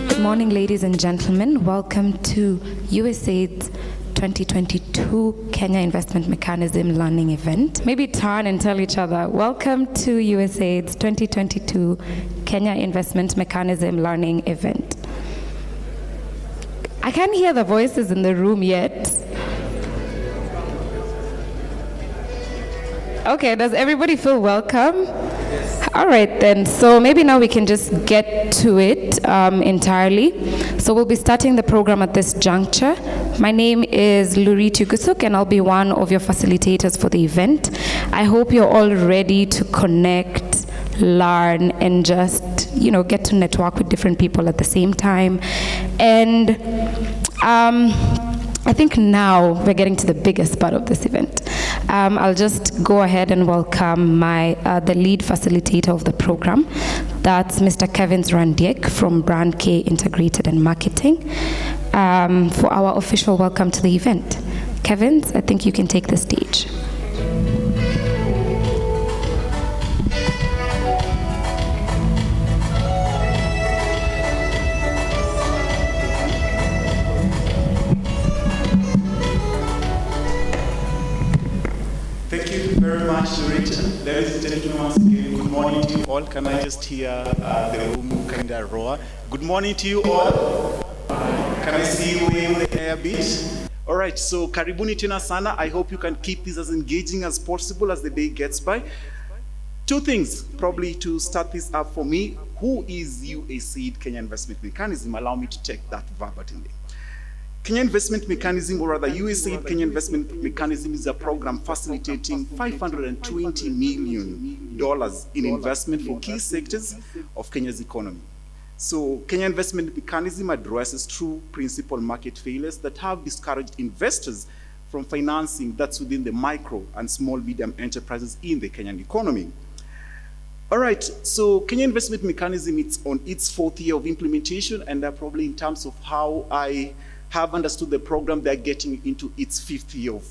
Good morning, ladies and gentlemen. Welcome to USAID's 2022 Kenya Investment Mechanism Learning Event. Maybe turn and tell each other, welcome to USAID's 2022 Kenya Investment Mechanism Learning Event. I can't hear the voices in the room yet. Okay, does everybody feel welcome? Yes. All right then, so maybe now we can just get to it entirely. So we'll be starting the program at this juncture. My name is Luri Tugusuk and I'll be one of your facilitators for the event. I hope you're all ready to connect, learn, and just, get to network with different people at the same time. And I think now we're getting to the biggest part of this event. I'll just go ahead and welcome the lead facilitator of the program. That's Mr. Kevin Randiek from Brand K Integrated and Marketing for our official welcome to the event. Kevin, I think you can take the stage. Very much, Rita. Ladies and gentlemen, once again, good morning to you all. Can I just hear the room kind of roar? Good morning to you all. Can I see you wave the air a bit? All right, so karibuni tena sana. I hope you can keep this as engaging as possible as the day gets by. Two things, probably to start this up for me. Who is USAID Kenya Investment Mechanism? Allow me to take that verbatimly. Kenya Investment Mechanism, or rather USAID Kenya Investment Mechanism, is a program facilitating $520 million in investment for key sectors of Kenya's economy. So Kenya Investment Mechanism addresses true principal market failures that have discouraged investors from financing that's within the micro and small medium enterprises in the Kenyan economy. All right, so Kenya Investment Mechanism, it's on its fourth year of implementation, and probably in terms of how I have understood the program, they're getting into its fifth year of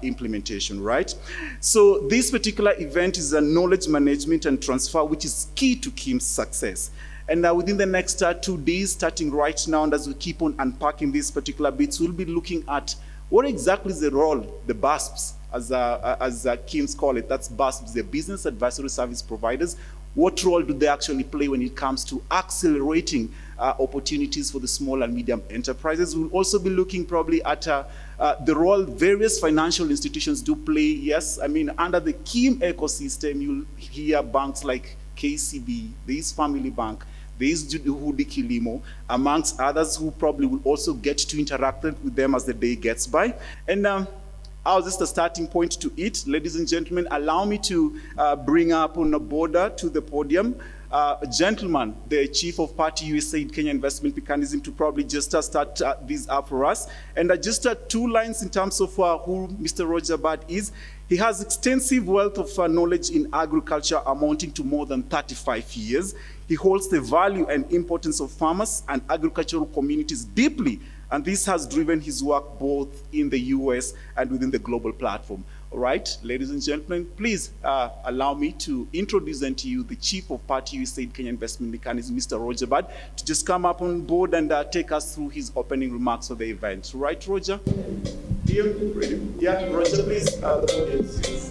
implementation, right? So this particular event is a knowledge management and transfer, which is key to KIM's success. And within the next 2 days, starting right now, and as we keep on unpacking these particular bits, we'll be looking at what exactly is the role, the BASPs, as KIMs call it, that's BASPs, the Business Advisory Service Providers. What role do they actually play when it comes to accelerating opportunities for the small and medium enterprises? We'll also be looking probably at the role various financial institutions do play. Yes, I mean, under the KIM ecosystem, you'll hear banks like KCB, there is Family Bank, there is Juhudi Kilimo, amongst others who probably will also get to interact with them as the day gets by. And I'll just a starting point to it. Ladies and gentlemen, allow me to bring up on a border to the podium gentleman, the Chief of Party USAID Kenya Investment Mechanism, to probably just start this up for us. And just 2 lines in terms of who Mr. Roger Bad is. He has extensive wealth of knowledge in agriculture amounting to more than 35 years. He holds the value and importance of farmers and agricultural communities deeply, and this has driven his work both in the US and within the global platform. All right, ladies and gentlemen, please allow me to introduce to you the Chief of Party USAID Kenya Investment Mechanism, Mr. Roger Bad, to just come up on board and take us through his opening remarks for the event. Right, Roger? Yeah, Roger, please.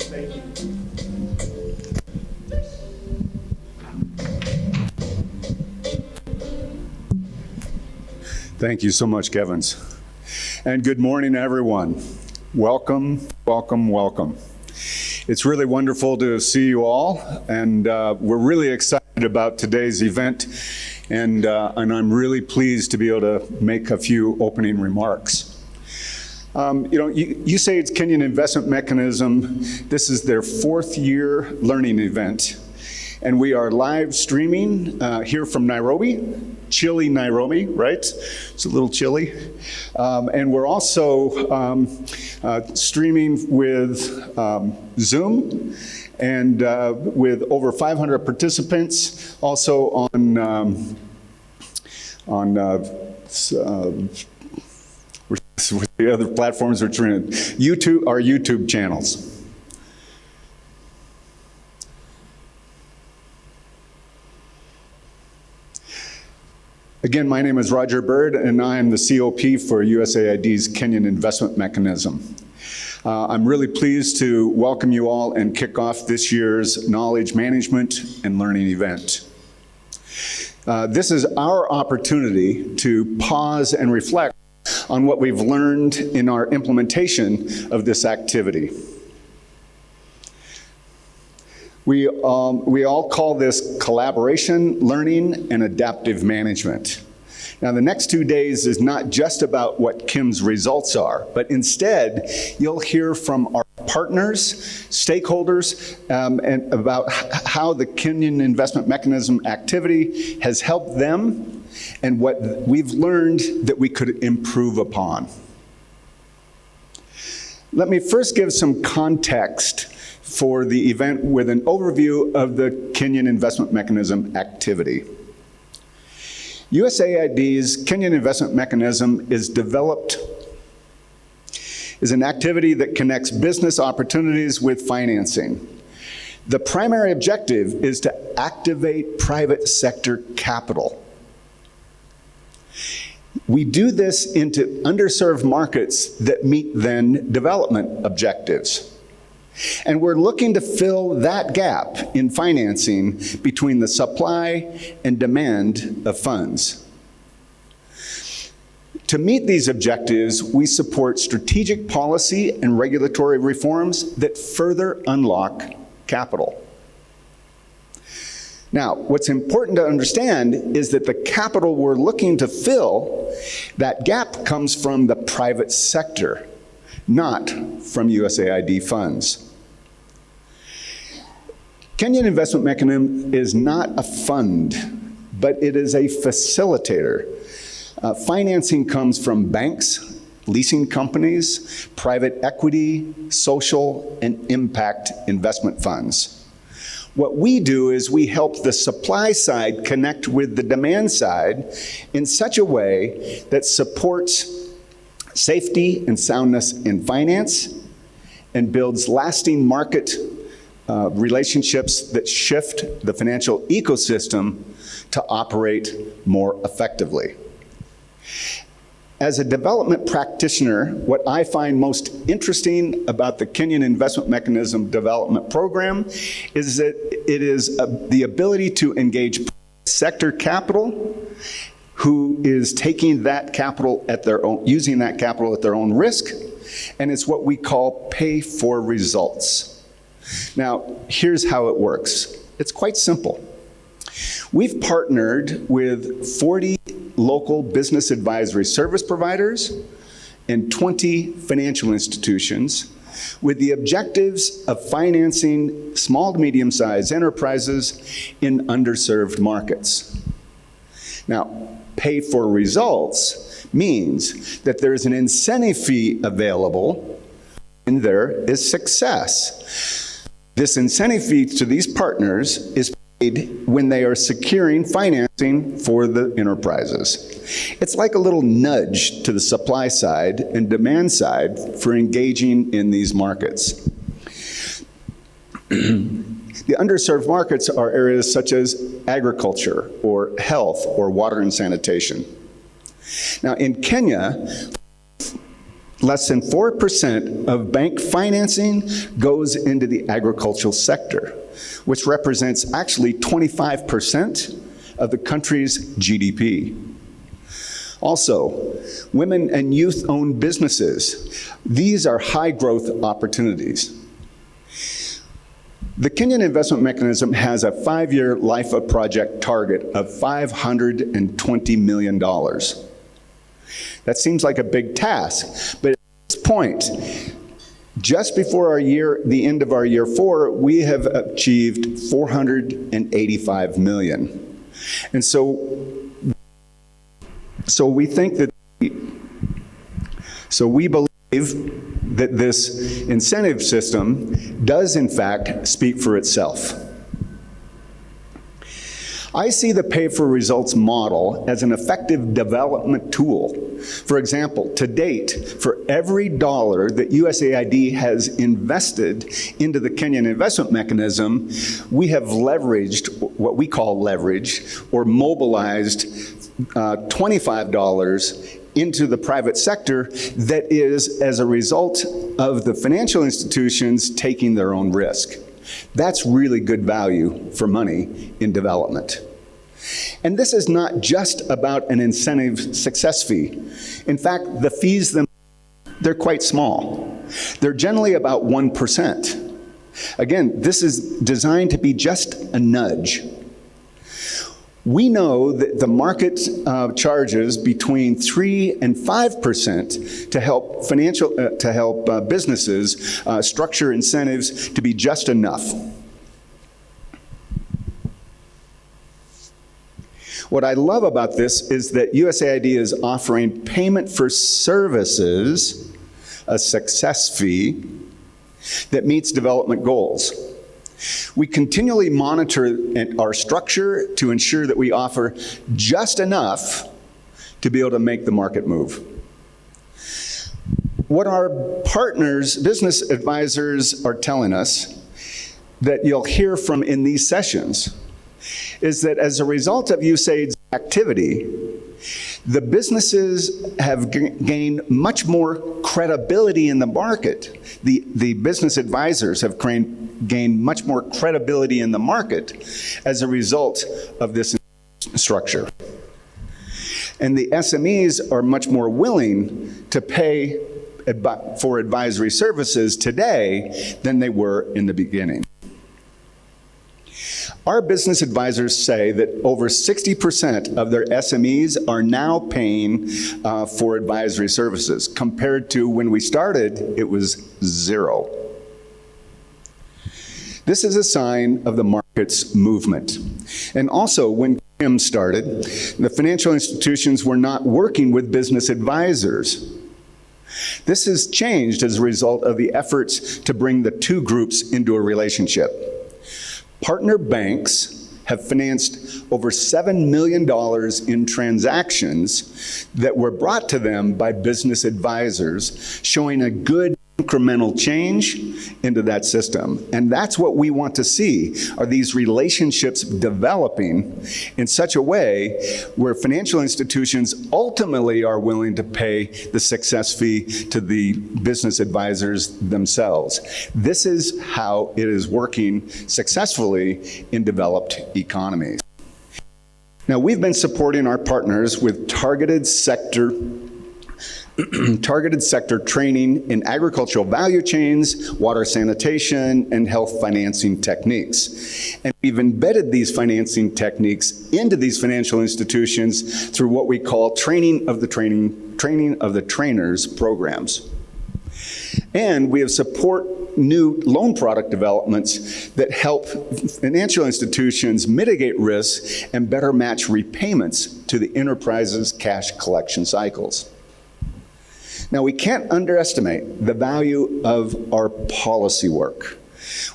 Thank you. Thank you so much, Kevins. And good morning, everyone. Welcome, welcome, welcome. It's really wonderful to see you all, and we're really excited about today's event, and I'm really pleased to be able to make a few opening remarks. USAID's Kenyan Investment Mechanism, this is their 4th year learning event. And we are live streaming here from Nairobi, chilly Nairobi, right? It's a little chilly. And we're also streaming with Zoom and with over 500 participants, also on with the other platforms which are in YouTube, our YouTube channels. Again, my name is Roger Bird, and I am the COP for USAID's Kenyan Investment Mechanism. I'm really pleased to welcome you all and kick off this year's Knowledge Management and Learning event. This is our opportunity to pause and reflect on what we've learned in our implementation of this activity. We all call this collaboration, learning, and adaptive management. Now, the next 2 days is not just about what KIM's results are, but instead, you'll hear from our partners, stakeholders, and about how the Kenyan Investment Mechanism activity has helped them and what we've learned that we could improve upon. Let me first give some context for the event with an overview of the Kenyan Investment Mechanism activity. USAID's Kenyan Investment Mechanism is an activity that connects business opportunities with financing. The primary objective is to activate private sector capital. We do this into underserved markets that meet then development objectives. And we're looking to fill that gap in financing between the supply and demand of funds. To meet these objectives, we support strategic policy and regulatory reforms that further unlock capital. Now, what's important to understand is that the capital we're looking to fill, that gap comes from the private sector, not from USAID funds. Kenyan Investment Mechanism is not a fund, but it is a facilitator. Financing comes from banks, leasing companies, private equity, social, and impact investment funds. What we do is we help the supply side connect with the demand side in such a way that supports safety and soundness in finance and builds lasting market relationships that shift the financial ecosystem to operate more effectively. As a development practitioner, what I find most interesting about the Kenyan Investment Mechanism Development Program is that it is the ability to engage sector capital who is taking that capital at their own, using that capital at their own risk, and it's what we call pay for results. Now, here's how it works. It's quite simple. We've partnered with 40 local business advisory service providers and 20 financial institutions with the objectives of financing small to medium-sized enterprises in underserved markets. Now, pay for results means that there's an incentive fee available when there is success. This incentive fee to these partners is paid when they are securing financing for the enterprises. It's like a little nudge to the supply side and demand side for engaging in these markets. The underserved markets are areas such as agriculture or health or water and sanitation. Now in Kenya, less than 4% of bank financing goes into the agricultural sector, which represents actually 25% of the country's GDP. Also, women and youth-owned businesses. These are high-growth opportunities. The Kenyan Investment Mechanism has a 5-year life of project target of $520 million. That seems like a big task, but at this point, just before the end of our year 4, we have achieved 485 million. And so we think that, we believe that this incentive system does in fact speak for itself. I see the pay for results model as an effective development tool. For example, to date, for every dollar that USAID has invested into the Kenyan Investment Mechanism, we have leveraged, what we call leverage, or mobilized $25 into the private sector that is as a result of the financial institutions taking their own risk. That's really good value for money in development. And this is not just about an incentive success fee. In fact, the fees they're quite small. They're generally about 1%. Again, this is designed to be just a nudge. We know that the market charges between 3 and 5% to help businesses structure incentives to be just enough. What I love about this is that USAID is offering payment for services, a success fee, that meets development goals. We continually monitor our structure to ensure that we offer just enough to be able to make the market move. What our partners, business advisors, are telling us that you'll hear from in these sessions is that as a result of USAID's activity, the businesses have gained much more credibility in the market. The business advisors have gained much more credibility in the market as a result of this structure. And the SMEs are much more willing to pay for advisory services today than they were in the beginning. Our business advisors say that over 60% of their SMEs are now paying for advisory services. Compared to when we started, it was 0. This is a sign of the market's movement. And also, when CRIM started, the financial institutions were not working with business advisors. This has changed as a result of the efforts to bring the two groups into a relationship. Partner banks have financed over $7 million in transactions that were brought to them by business advisors, showing a good incremental change into that system. And that's what we want to see, are these relationships developing in such a way where financial institutions ultimately are willing to pay the success fee to the business advisors themselves. This is how it is working successfully in developed economies. Now, we've been supporting our partners with targeted sector training in agricultural value chains, water sanitation, and health financing techniques. And we've embedded these financing techniques into these financial institutions through what we call training of the trainers programs. And we have support new loan product developments that help financial institutions mitigate risks and better match repayments to the enterprise's cash collection cycles. Now, we can't underestimate the value of our policy work,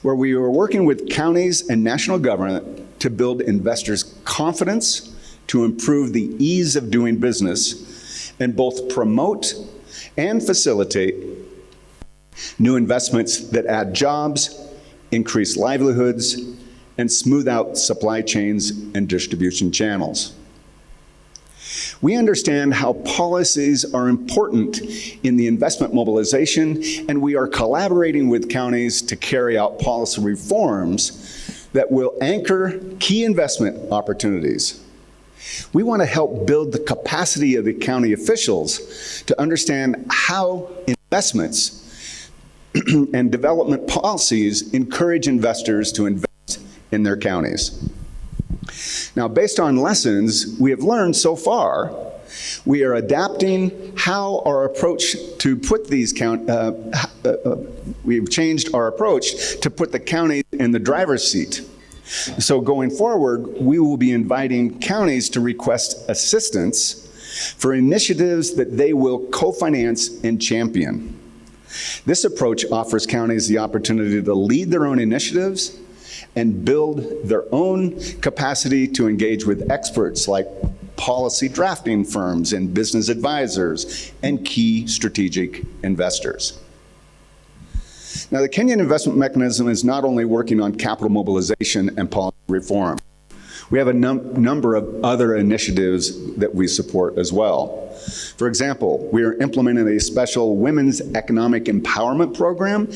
where we are working with counties and national government to build investors' confidence, to improve the ease of doing business, and both promote and facilitate new investments that add jobs, increase livelihoods, and smooth out supply chains and distribution channels. We understand how policies are important in the investment mobilization, and we are collaborating with counties to carry out policy reforms that will anchor key investment opportunities. We want to help build the capacity of the county officials to understand how investments and development policies encourage investors to invest in their counties. Now, based on lessons we have learned so far, we are adapting how our approach to put these we've changed our approach to put the county in the driver's seat. So going forward, we will be inviting counties to request assistance for initiatives that they will co-finance and champion. This approach offers counties the opportunity to lead their own initiatives and build their own capacity to engage with experts like policy drafting firms and business advisors and key strategic investors. Now, the Kenyan Investment Mechanism is not only working on capital mobilization and policy reform. We have a number of other initiatives that we support as well. For example, we are implementing a special women's economic empowerment program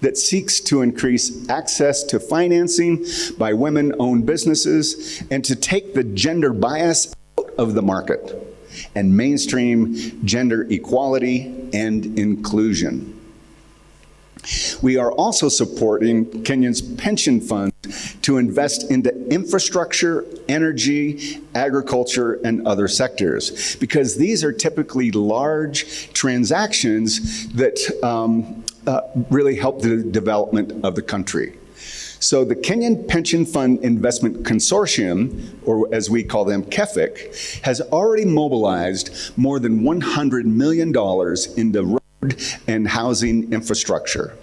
that seeks to increase access to financing by women-owned businesses and to take the gender bias out of the market and mainstream gender equality and inclusion. We are also supporting Kenya's pension fund to invest into infrastructure, energy, agriculture, and other sectors, because these are typically large transactions that really help the development of the country. So the Kenyan Pension Fund Investment Consortium, or as we call them, KEFIC, has already mobilized more than $100 million into road and housing infrastructure.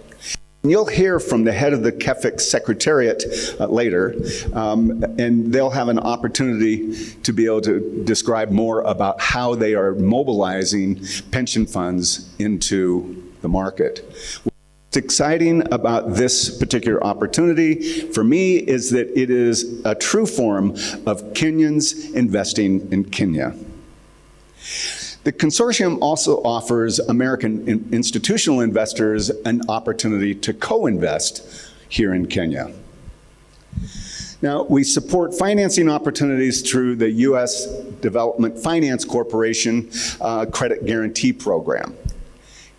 You'll hear from the head of the KEFIC Secretariat later, and they'll have an opportunity to be able to describe more about how they are mobilizing pension funds into the market. What's exciting about this particular opportunity for me is that it is a true form of Kenyans investing in Kenya. The consortium also offers American institutional investors an opportunity to co-invest here in Kenya. Now, we support financing opportunities through the U.S. Development Finance Corporation Credit Guarantee Program.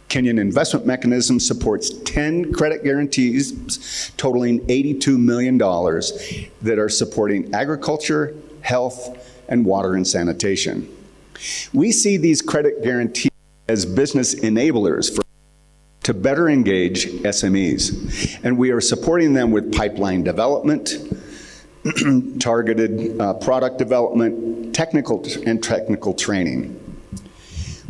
Kenyan Investment Mechanism supports 10 credit guarantees totaling $82 million that are supporting agriculture, health, and water and sanitation. We see these credit guarantees as business enablers to better engage SMEs, and we are supporting them with pipeline development, targeted product development, technical training.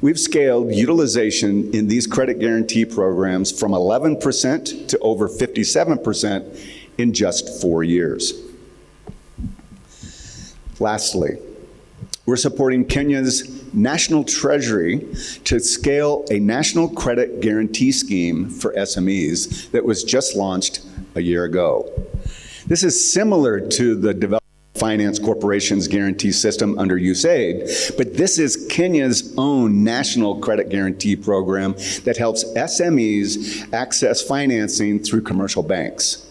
We've scaled utilization in these credit guarantee programs from 11% to over 57% in just 4 years. Lastly, we're supporting Kenya's National Treasury to scale a national credit guarantee scheme for SMEs that was just launched a year ago. This is similar to the Development Finance Corporation's guarantee system under USAID, but this is Kenya's own national credit guarantee program that helps SMEs access financing through commercial banks.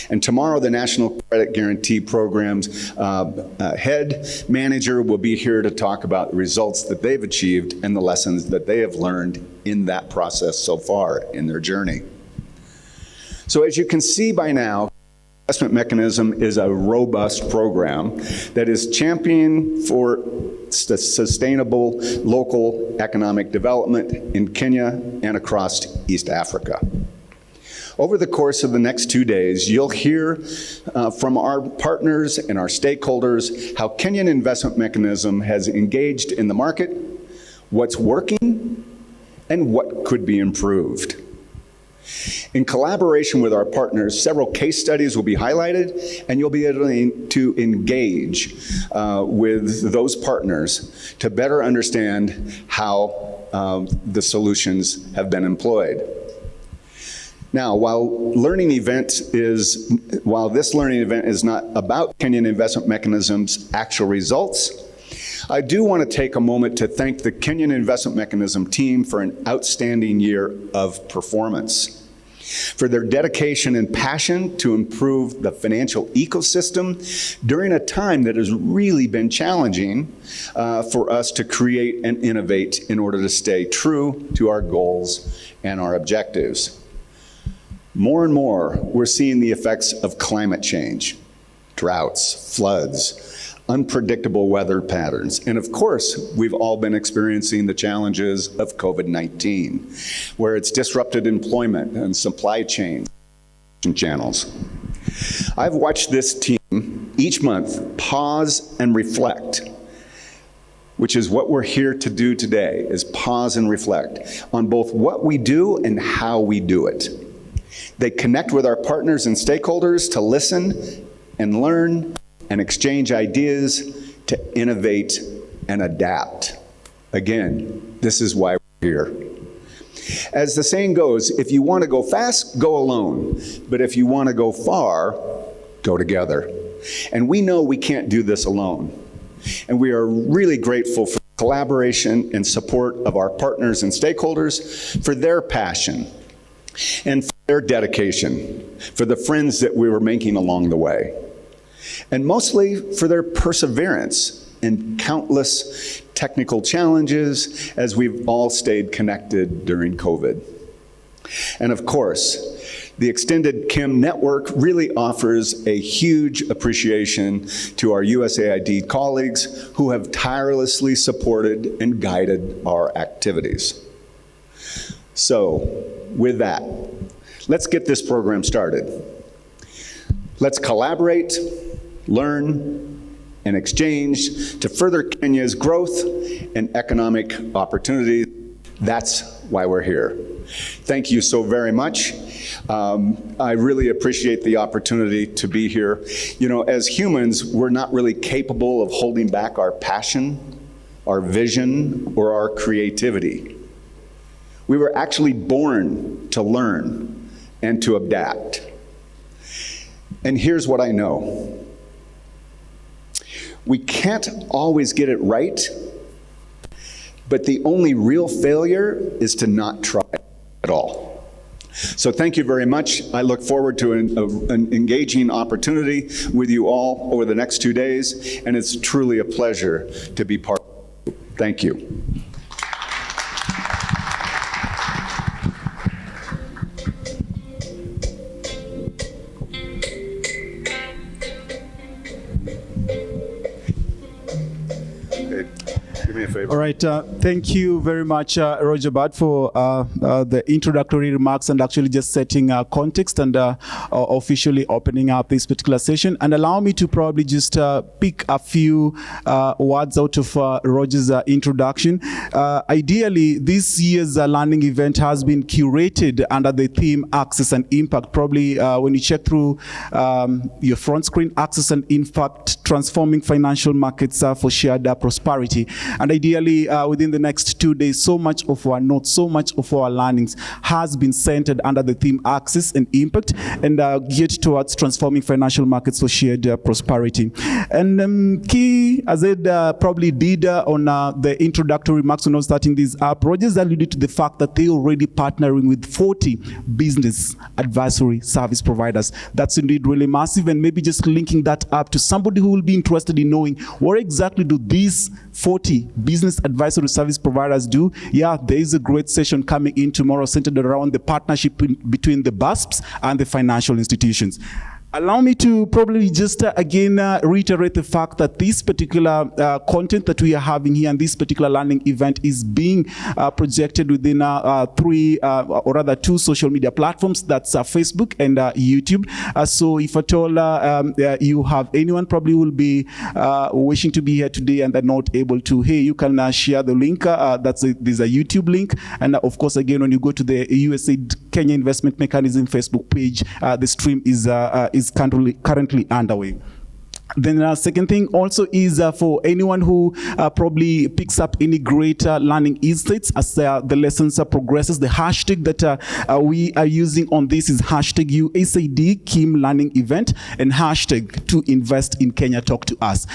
And tomorrow, the National Credit Guarantee Program's head manager will be here to talk about the results that they've achieved and the lessons that they have learned in that process so far in their journey. So as you can see by now, Investment Mechanism is a robust program that is championing for sustainable local economic development in Kenya and across East Africa. Over the course of the next 2 days, you'll hear from our partners and our stakeholders how Kenyan Investment Mechanism has engaged in the market, what's working, and what could be improved. In collaboration with our partners, several case studies will be highlighted, and you'll be able to engage with those partners to better understand how the solutions have been employed. Now, while this learning event is not about Kenyan Investment Mechanism's actual results, I do want to take a moment to thank the Kenyan Investment Mechanism team for an outstanding year of performance, for their dedication and passion to improve the financial ecosystem during a time that has really been challenging for us to create and innovate in order to stay true to our goals and our objectives. More and more, we're seeing the effects of climate change, droughts, floods, unpredictable weather patterns, and of course, we've all been experiencing the challenges of COVID-19, where it's disrupted employment and supply chain channels. I've watched this team each month pause and reflect, which is what we're here to do today, is pause and reflect on both what we do and how we do it. They connect with our partners and stakeholders to listen and learn and exchange ideas, to innovate and adapt. Again, this is why we're here. As the saying goes, if you want to go fast, go alone. But if you want to go far, go together. And we know we can't do this alone. And we are really grateful for the collaboration and support of our partners and stakeholders, for their passion and for their dedication, for the friends that we were making along the way, and mostly for their perseverance in countless technical challenges as we've all stayed connected during COVID. And of course, the extended KIM network really offers a huge appreciation to our USAID colleagues who have tirelessly supported and guided our activities. So, with that, let's get this program started. Let's collaborate, learn, and exchange to further Kenya's growth and economic opportunity. That's why we're here. Thank you so very much. I really appreciate the opportunity to be here. You know, as humans, we're not really capable of holding back our passion, our vision, or our creativity. We were actually born to learn and to adapt. And here's what I know. We can't always get it right, but the only real failure is to not try at all. So thank you very much. I look forward to an engaging opportunity with you all over the next 2 days, and it's truly a pleasure to be part of it. Thank you. All right, thank you very much, Roger Bad, for the introductory remarks and actually just setting context and officially opening up this particular session. And allow me to probably just pick a few words out of Roger's introduction. Ideally, this year's learning event has been curated under the theme Access and Impact. Probably when you check through your front screen, Access and Impact, Transforming Financial Markets for Shared Prosperity. And ideally, within the next 2 days, so much of our notes, so much of our learnings has been centered under the theme Access and Impact, and geared towards transforming financial markets for shared prosperity. And key, as Ed probably did on the introductory remarks when I was starting this up, Rogers alluded to the fact that they're already partnering with 40 business advisory service providers. That's indeed really massive, and maybe just linking that up to somebody who will be interested in knowing what exactly do these 40 business advisory service providers do. Yeah, there is a great session coming in tomorrow centered around the partnership between the BASPs and the financial institutions. Allow me to probably just again reiterate the fact that this particular content that we are having here and this particular learning event is being projected within two social media platforms. That's Facebook and YouTube. So if at all you have anyone probably will be wishing to be here today and they're not able to, hey, you can share the link. There's a YouTube link. And of course, again, when you go to the USAID Kenya Investment Mechanism Facebook page, the stream is currently underway. Then the second thing also is for anyone who probably picks up any great learning insights as the lessons progresses, the hashtag that we are using on this is hashtag USAID KIM Learning Event and hashtag to invest in Kenya Talk to Us.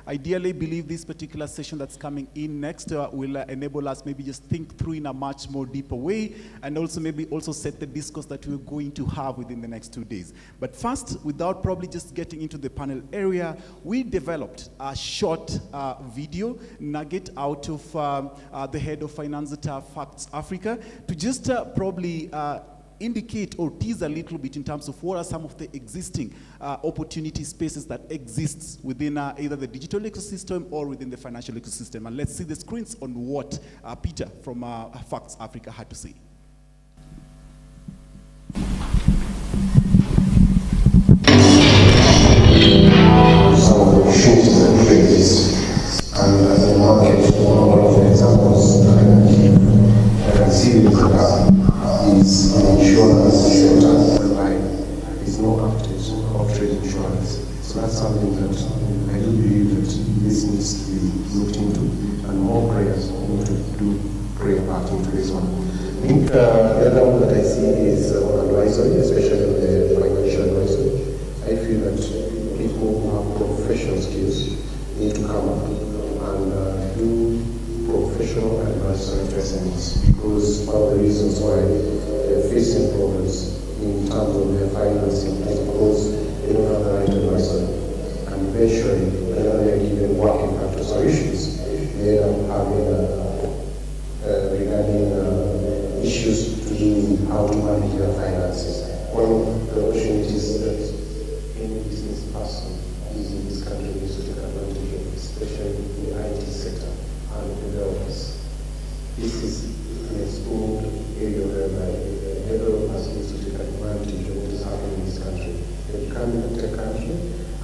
Ideally, believe this particular session that's coming in next will enable us maybe just think through in a much more deeper way, and also maybe also set the discourse that we're going to have within the next 2 days. But first, without probably just getting into the panel area, we developed a short video nugget out of the head of finance at Facts Africa to just probably indicate or tease a little bit in terms of what are some of the existing opportunity spaces that exists within either the digital ecosystem or within the financial ecosystem. And let's see the screens on what Peter from Facts Africa had to say. Some of the shifts that do exist, and as a market, one of the examples I can see is insurance whereby it's no update of trade insurance. So that's something that I do believe that this needs to be looked into, and more prayers need to pray about into this one. I think the other one that I see is on advisory, especially on the financial advisory. I feel that people professional skills need to come up and do professional advisory to SMEs, because one of the reasons why they're facing problems in terms of their financing is because they don't have the right advisory. And eventually, whenever they're given working practice or issues, they end up having regarding issues to do with how to manage their finances. One of the opportunities that any business person is in this country needs to take advantage of, especially in the IT sector and developers. This is an exposed area whereby developers need to take advantage of what is happening in this country. They're becoming a tech country,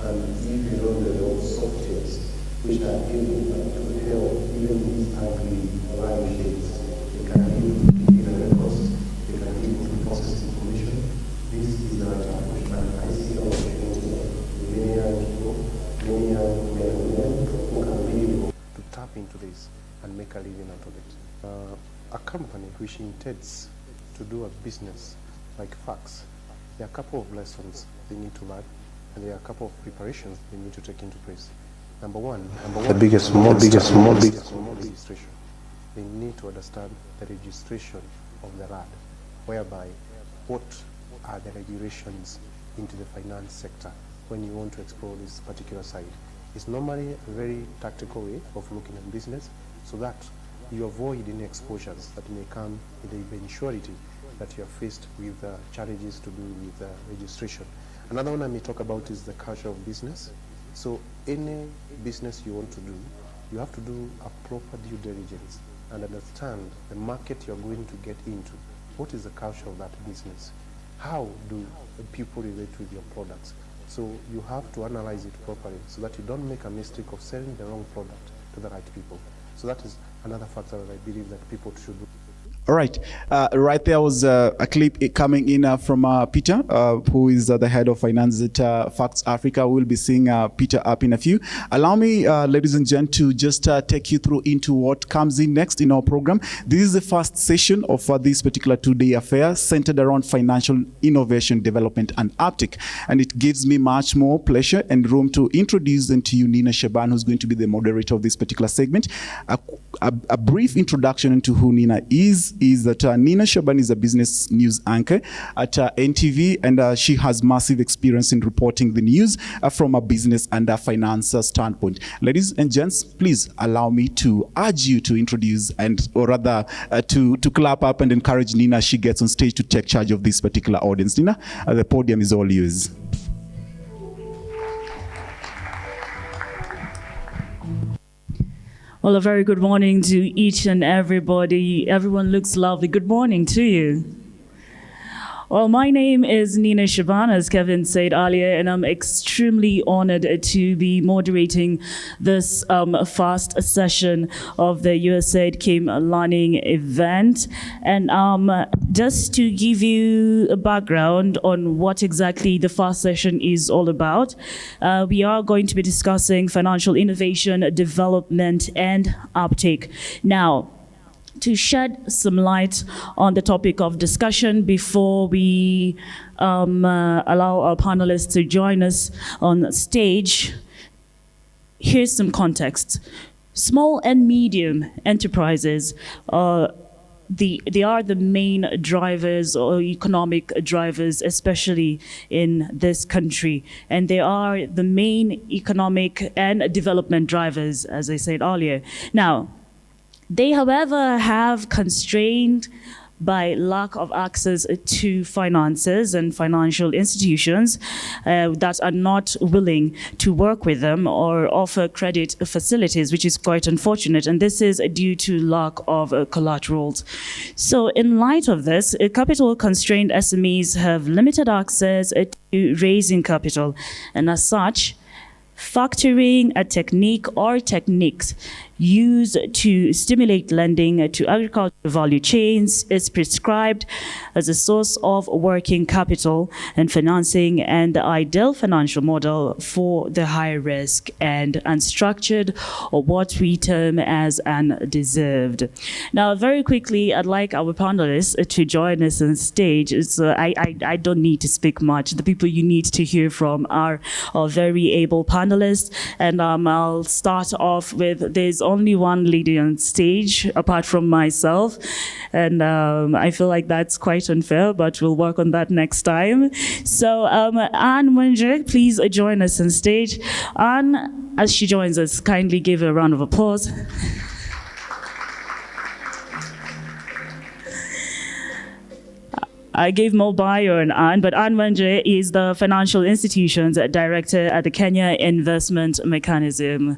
and if you don't develop softwares which are able to help even these ugly value shades, they can able to give a records, they can able to process information. This is the right approach, and I see the opportunity in many young people, many young men and women who can be able to tap into this and make a living out of it. A company which intends to do a business like Fax, there are a couple of lessons they need to learn, and there are a couple of preparations they need to take into place. Number one, the biggest registration. They need to understand the registration of the RAD, whereby what are the regulations into the finance sector when you want to explore this particular side. It's normally a very tactical way of looking at business, so that you avoid any exposures that may come in the eventuality that you are faced with challenges to do with registration. Another one I may talk about is the culture of business. So any business you want to do, you have to do a proper due diligence and understand the market you're going to get into. What is the culture of that business? How do people relate with your products? So you have to analyze it properly so that you don't make a mistake of selling the wrong product to the right people. So that is another factor that I believe that people should do. All right. Right there was a clip coming in from Peter, who is the head of finance at Facts Africa. We'll be seeing Peter up in a few. Allow me, ladies and gents, to just take you through into what comes in next in our program. This is the first session of this particular two-day affair centered around financial innovation, development, and uptake. And it gives me much more pleasure and room to introduce them to you Nina Shaban, who's going to be the moderator of this particular segment. A brief introduction into who Nina is that Nina Shaban is a business news anchor at NTV, and she has massive experience in reporting the news from a business and a finance standpoint. Ladies and gents, please allow me to urge you to introduce or rather to clap up and encourage Nina as she gets on stage to take charge of this particular audience. Nina, the podium is all yours. Well, a very good morning to each and everybody. Everyone looks lovely. Good morning to you. Well, my name is Nina Shaban, as Kevin said earlier, and I'm extremely honored to be moderating this first session of the USAID Kim Learning event. And just to give you a background on what exactly the first session is all about, we are going to be discussing financial innovation, development, and uptake. Now, to shed some light on the topic of discussion before we allow our panelists to join us on stage, here's some context. Small and medium enterprises, they are the main drivers or economic drivers, especially in this country. And they are the main economic and development drivers, as I said earlier. Now, they, however, have constrained by lack of access to finances and financial institutions that are not willing to work with them or offer credit facilities, which is quite unfortunate. And this is due to lack of collaterals. So in light of this, capital-constrained SMEs have limited access to raising capital. And as such, factoring a technique or techniques used to stimulate lending to agricultural value chains, is prescribed as a source of working capital and financing and the ideal financial model for the high risk and unstructured, or what we term as undeserved. Now, very quickly, I'd like our panelists to join us on stage. I don't need to speak much. The people you need to hear from are our very able panelists, and I'll start off with, there's only one lady on stage apart from myself, and I feel like that's quite unfair, but we'll work on that next time. So Anne Munjek, please join us on stage. Anne, as she joins us, kindly give her a round of applause. I gave more bio on Anne, but Anne Munjek is the Financial Institutions Director at the Kenya Investment Mechanism.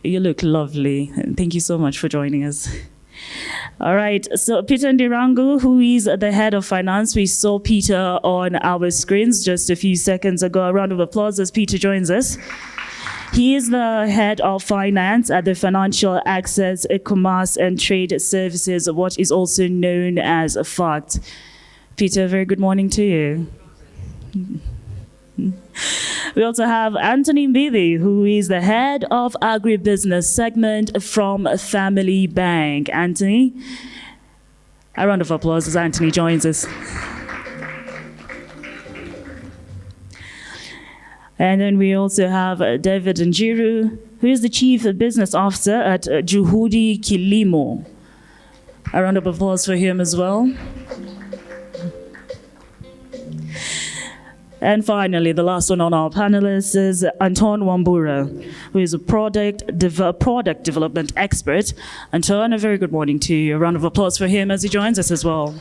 You look lovely. Thank you so much for joining us. All right, so Peter Ndirangu, who is the head of finance. We saw Peter on our screens just a few seconds ago. A round of applause as Peter joins us. He is the head of finance at the Financial Access, Commerce and Trade Services, what is also known as FACT. Peter, very good morning to you. We also have Anthony Mbithi, who is the head of agribusiness segment from Family Bank. Anthony, a round of applause as Anthony joins us. And then we also have David Njiru, who is the chief business officer at Juhudi Kilimo. A round of applause for him as well. And finally, the last one on our panelists is Anton Wambura, who is a product development expert. Anton, a very good morning to you. A round of applause for him as he joins us as well.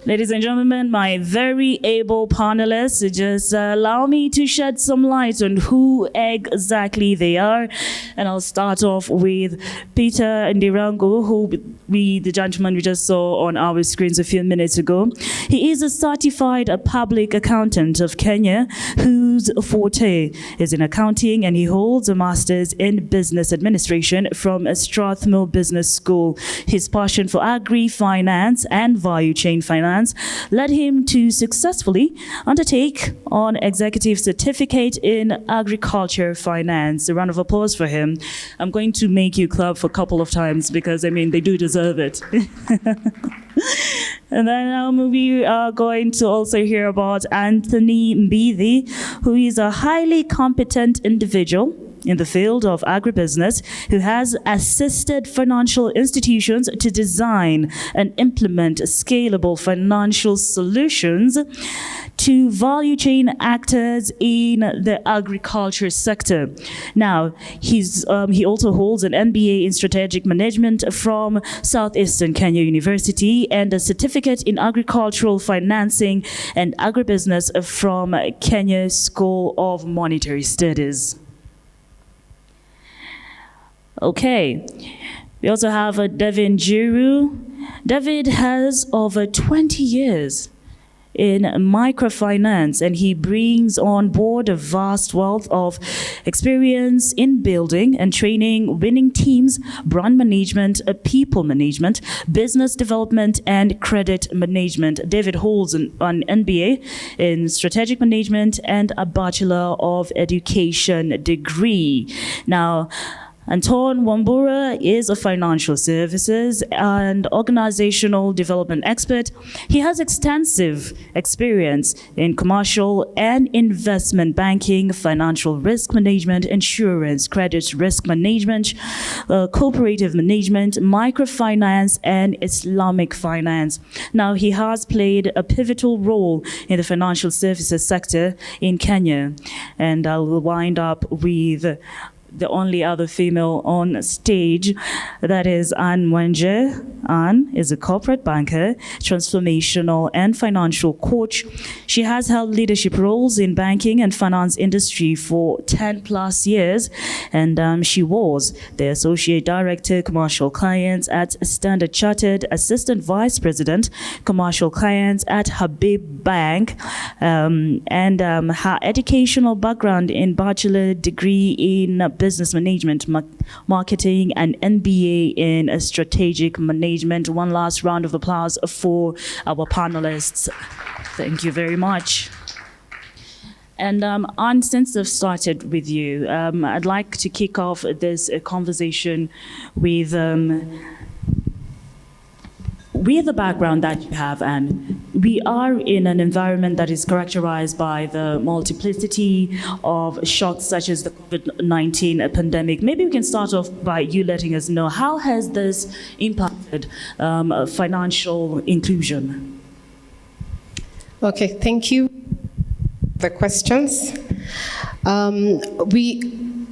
Ladies and gentlemen, my very able panelists, just allow me to shed some light on who exactly they are. And I'll start off with Peter Ndirangu, who the gentleman we just saw on our screens a few minutes ago. He is a certified public accountant of Kenya, whose forte is in accounting, and he holds a master's in business administration from Strathmore Business School. His passion for agri-finance and value chain finance led him to successfully undertake an executive certificate in agriculture finance. A round of applause for him. I'm going to make you clap for a couple of times because, I mean, they do deserve it. And then we are going to also hear about Anthony Mbithi, who is a highly competent individual in the field of agribusiness who has assisted financial institutions to design and implement scalable financial solutions to value chain actors in the agriculture sector. Now, he also holds an MBA in strategic management from Southeastern Kenya University and a certificate in agricultural financing and agribusiness from Kenya School of Monetary Studies. Okay, we also have David Njiru. David has over 20 years in microfinance, and he brings on board a vast wealth of experience in building and training winning teams, brand management, people management, business development, and credit management. David holds an MBA in strategic management and a Bachelor of Education degree. Now, Anton Wambura is a financial services and organizational development expert. He has extensive experience in commercial and investment banking, financial risk management, insurance, credit risk management, cooperative management, microfinance, and Islamic finance. Now, he has played a pivotal role in the financial services sector in Kenya. And I'll wind up with the only other female on stage. That is Anne Mwanje. Anne is a corporate banker, transformational and financial coach. She has held leadership roles in banking and finance industry for 10 plus years, and she was the Associate Director, Commercial Clients at Standard Chartered, Assistant Vice President, Commercial Clients at Habib Bank, and her educational background in bachelor degree in business management, marketing, and MBA in strategic management. One last round of applause for our panelists. Thank you very much. And Anne, since I've started with you, I'd like to kick off this conversation with the background that you have, and we are in an environment that is characterized by the multiplicity of shocks such as the COVID-19 pandemic. Maybe we can start off by you letting us know, how has this impacted financial inclusion? Okay, thank you for the questions.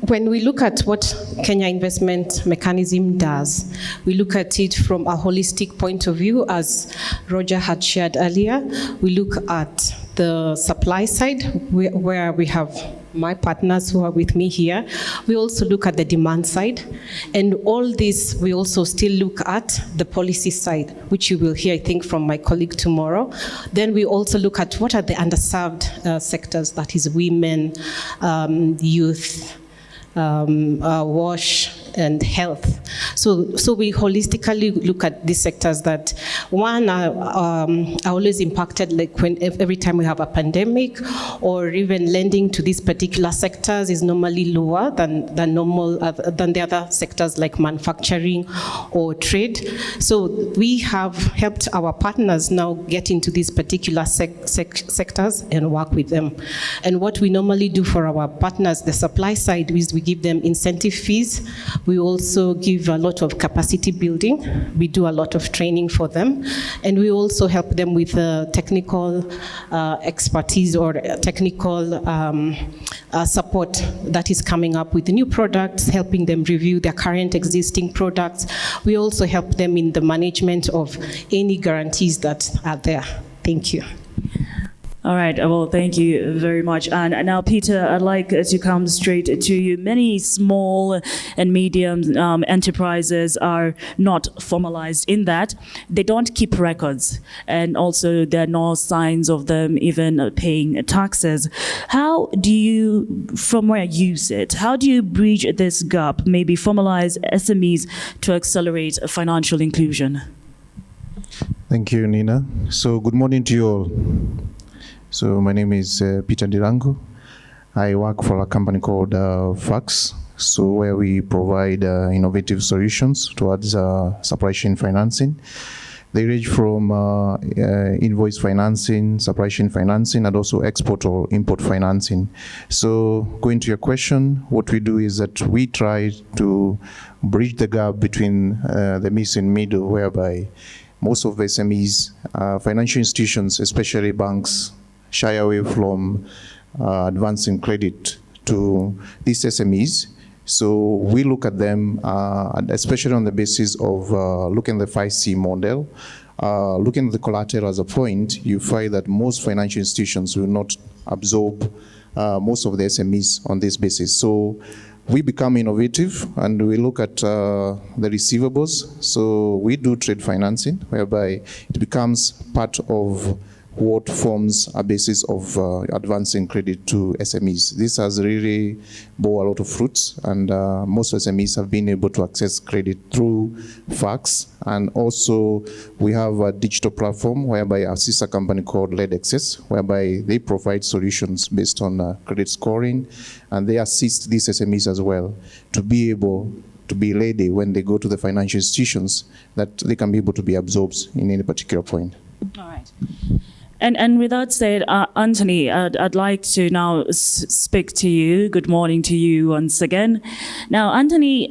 When we look at what Kenya Investment Mechanism does, we look at it from a holistic point of view, as Roger had shared earlier. We look at the supply side, where we have my partners who are with me here. We also look at the demand side. And all this, we also still look at the policy side, which you will hear, I think, from my colleague tomorrow. Then we also look at what are the underserved sectors, that is women, youth, WASH, and health. So we holistically look at these sectors that, one, are always impacted, like every time we have a pandemic, or even lending to these particular sectors is normally lower than the other sectors like manufacturing or trade. So we have helped our partners now get into these particular sectors and work with them. And what we normally do for our partners, the supply side, is we give them incentive fees. We also give a lot of capacity building. We do a lot of training for them. And we also help them with technical expertise or technical support that is coming up with new products, helping them review their current existing products. We also help them in the management of any guarantees that are there. Thank you. All right, well, thank you very much. And now, Peter, I'd like to come straight to you. Many small and medium enterprises are not formalized in that. They don't keep records, and also there are no signs of them even paying taxes. How do you, from where you sit, how do you bridge this gap, maybe formalize SMEs to accelerate financial inclusion? Thank you, Nina. So good morning to you all. So my name is Peter Ndirangu. I work for a company called Fax, so where we provide innovative solutions towards supply chain financing. They range from invoice financing, supply chain financing, and also export or import financing. So going to your question, what we do is that we try to bridge the gap between the missing middle, whereby most of the SMEs, financial institutions, especially banks, shy away from advancing credit to these SMEs. So we look at them, especially on the basis of looking at the 5C model, looking at the collateral as a point. You find that most financial institutions will not absorb most of the SMEs on this basis. So we become innovative and we look at the receivables. So we do trade financing, whereby it becomes part of what forms a basis of advancing credit to SMEs. This has really bore a lot of fruits, and most SMEs have been able to access credit through Fax. And also we have a digital platform whereby our sister company called LeadAccess, whereby they provide solutions based on credit scoring, and they assist these SMEs as well to be able to be ready when they go to the financial institutions, that they can be able to be absorbed in any particular point. All right. And with that said, Anthony, I'd like to now speak to you. Good morning to you once again. Now, Anthony,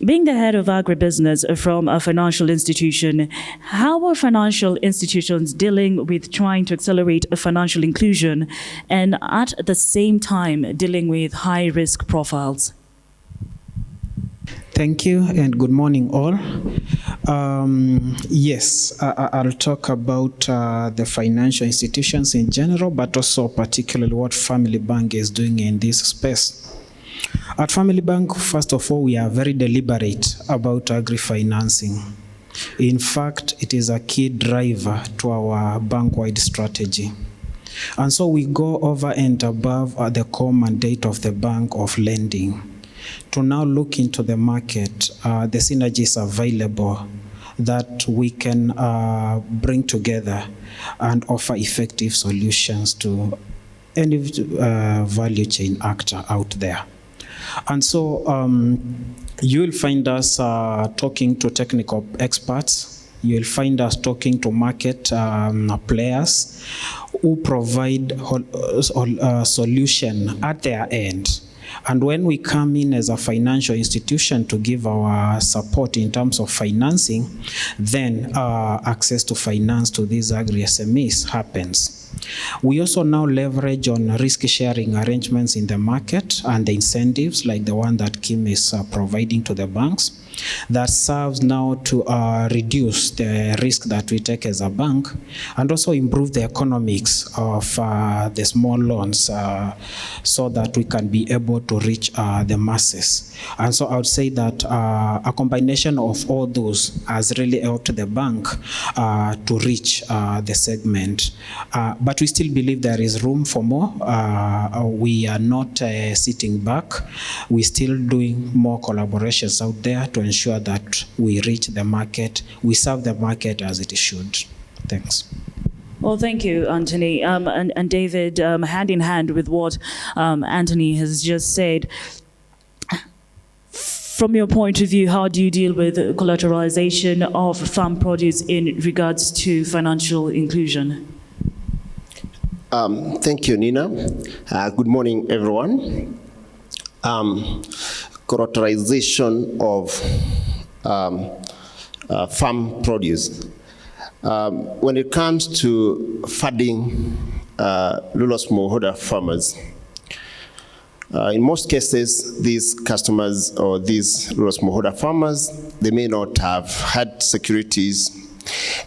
being the head of agribusiness from a financial institution, how are financial institutions dealing with trying to accelerate financial inclusion and at the same time dealing with high-risk profiles? Thank you and good morning all. Yes, I'll talk about the financial institutions in general, but also particularly what Family Bank is doing in this space. At Family Bank, first of all, we are very deliberate about agri-financing. In fact, it is a key driver to our bank-wide strategy. And so we go over and above the core mandate of the bank of lending to now look into the market, the synergies available that we can bring together and offer effective solutions to any value chain actor out there. And so you'll find us talking to technical experts. You'll find us talking to market players who provide a solution at their end. And when we come in as a financial institution to give our support in terms of financing, then access to finance to these agri-SMEs happens. We also now leverage on risk-sharing arrangements in the market and the incentives like the one that Kim is providing to the banks that serves now to reduce the risk that we take as a bank and also improve the economics of the small loans so that we can be able to reach the masses. And so I would say that a combination of all those has really helped the bank to reach the segment. But we still believe there is room for more. We are not sitting back. We're still doing more collaborations out there to ensure that we reach the market, we serve the market as it should. Thanks. Well, thank you, Anthony. And David, hand in hand with what Anthony has just said, from your point of view, how do you deal with collateralization of farm produce in regards to financial inclusion? Thank you, Nina. Good morning, everyone. Collateralization of farm produce. When it comes to funding rural smallholder farmers, in most cases, these customers or these rural smallholder farmers, they may not have had securities.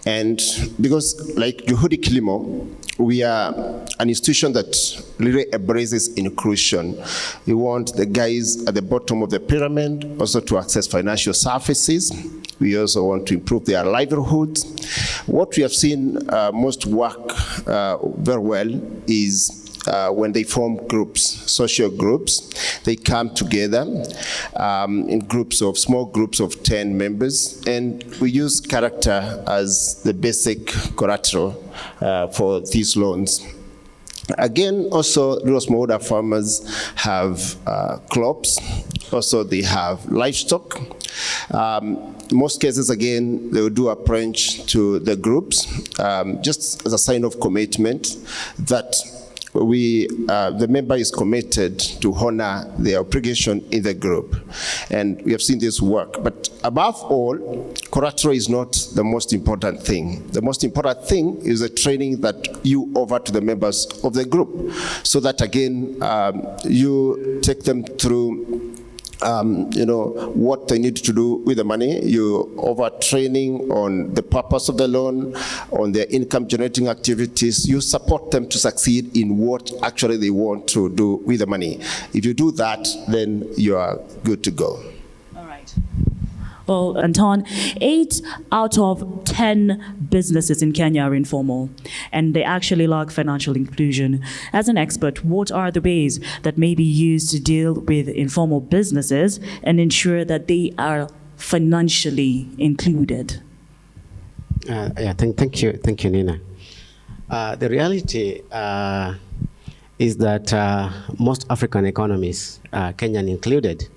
And because, like Juhudi Kilimo, we are an institution that really embraces inclusion. We want the guys at the bottom of the pyramid also to access financial services. We also want to improve their livelihoods. What we have seen most work very well is when they form groups, social groups. They come together in groups of, small groups of 10 members, and we use character as the basic collateral for these loans. Again, also, rural smallholder farmers have crops. Also, they have livestock. Most cases, again, they will do a pledge to the groups, just as a sign of commitment that the member is committed to honor their obligation in the group. And we have seen this work. But above all, collateral is not the most important thing. The most important thing is the training that you offer to the members of the group, so that, again, you take them through what they need to do with the money. You offer training on the purpose of the loan, on their income generating activities. You support them to succeed in what actually they want to do with the money. If you do that, then you are good to go. All right. Well, Anton, 8 out of 10 businesses in Kenya are informal, and they actually lack financial inclusion. As an expert, what are the ways that may be used to deal with informal businesses and ensure that they are financially included? Thank you, Nina. The reality is that most African economies, Kenyan included,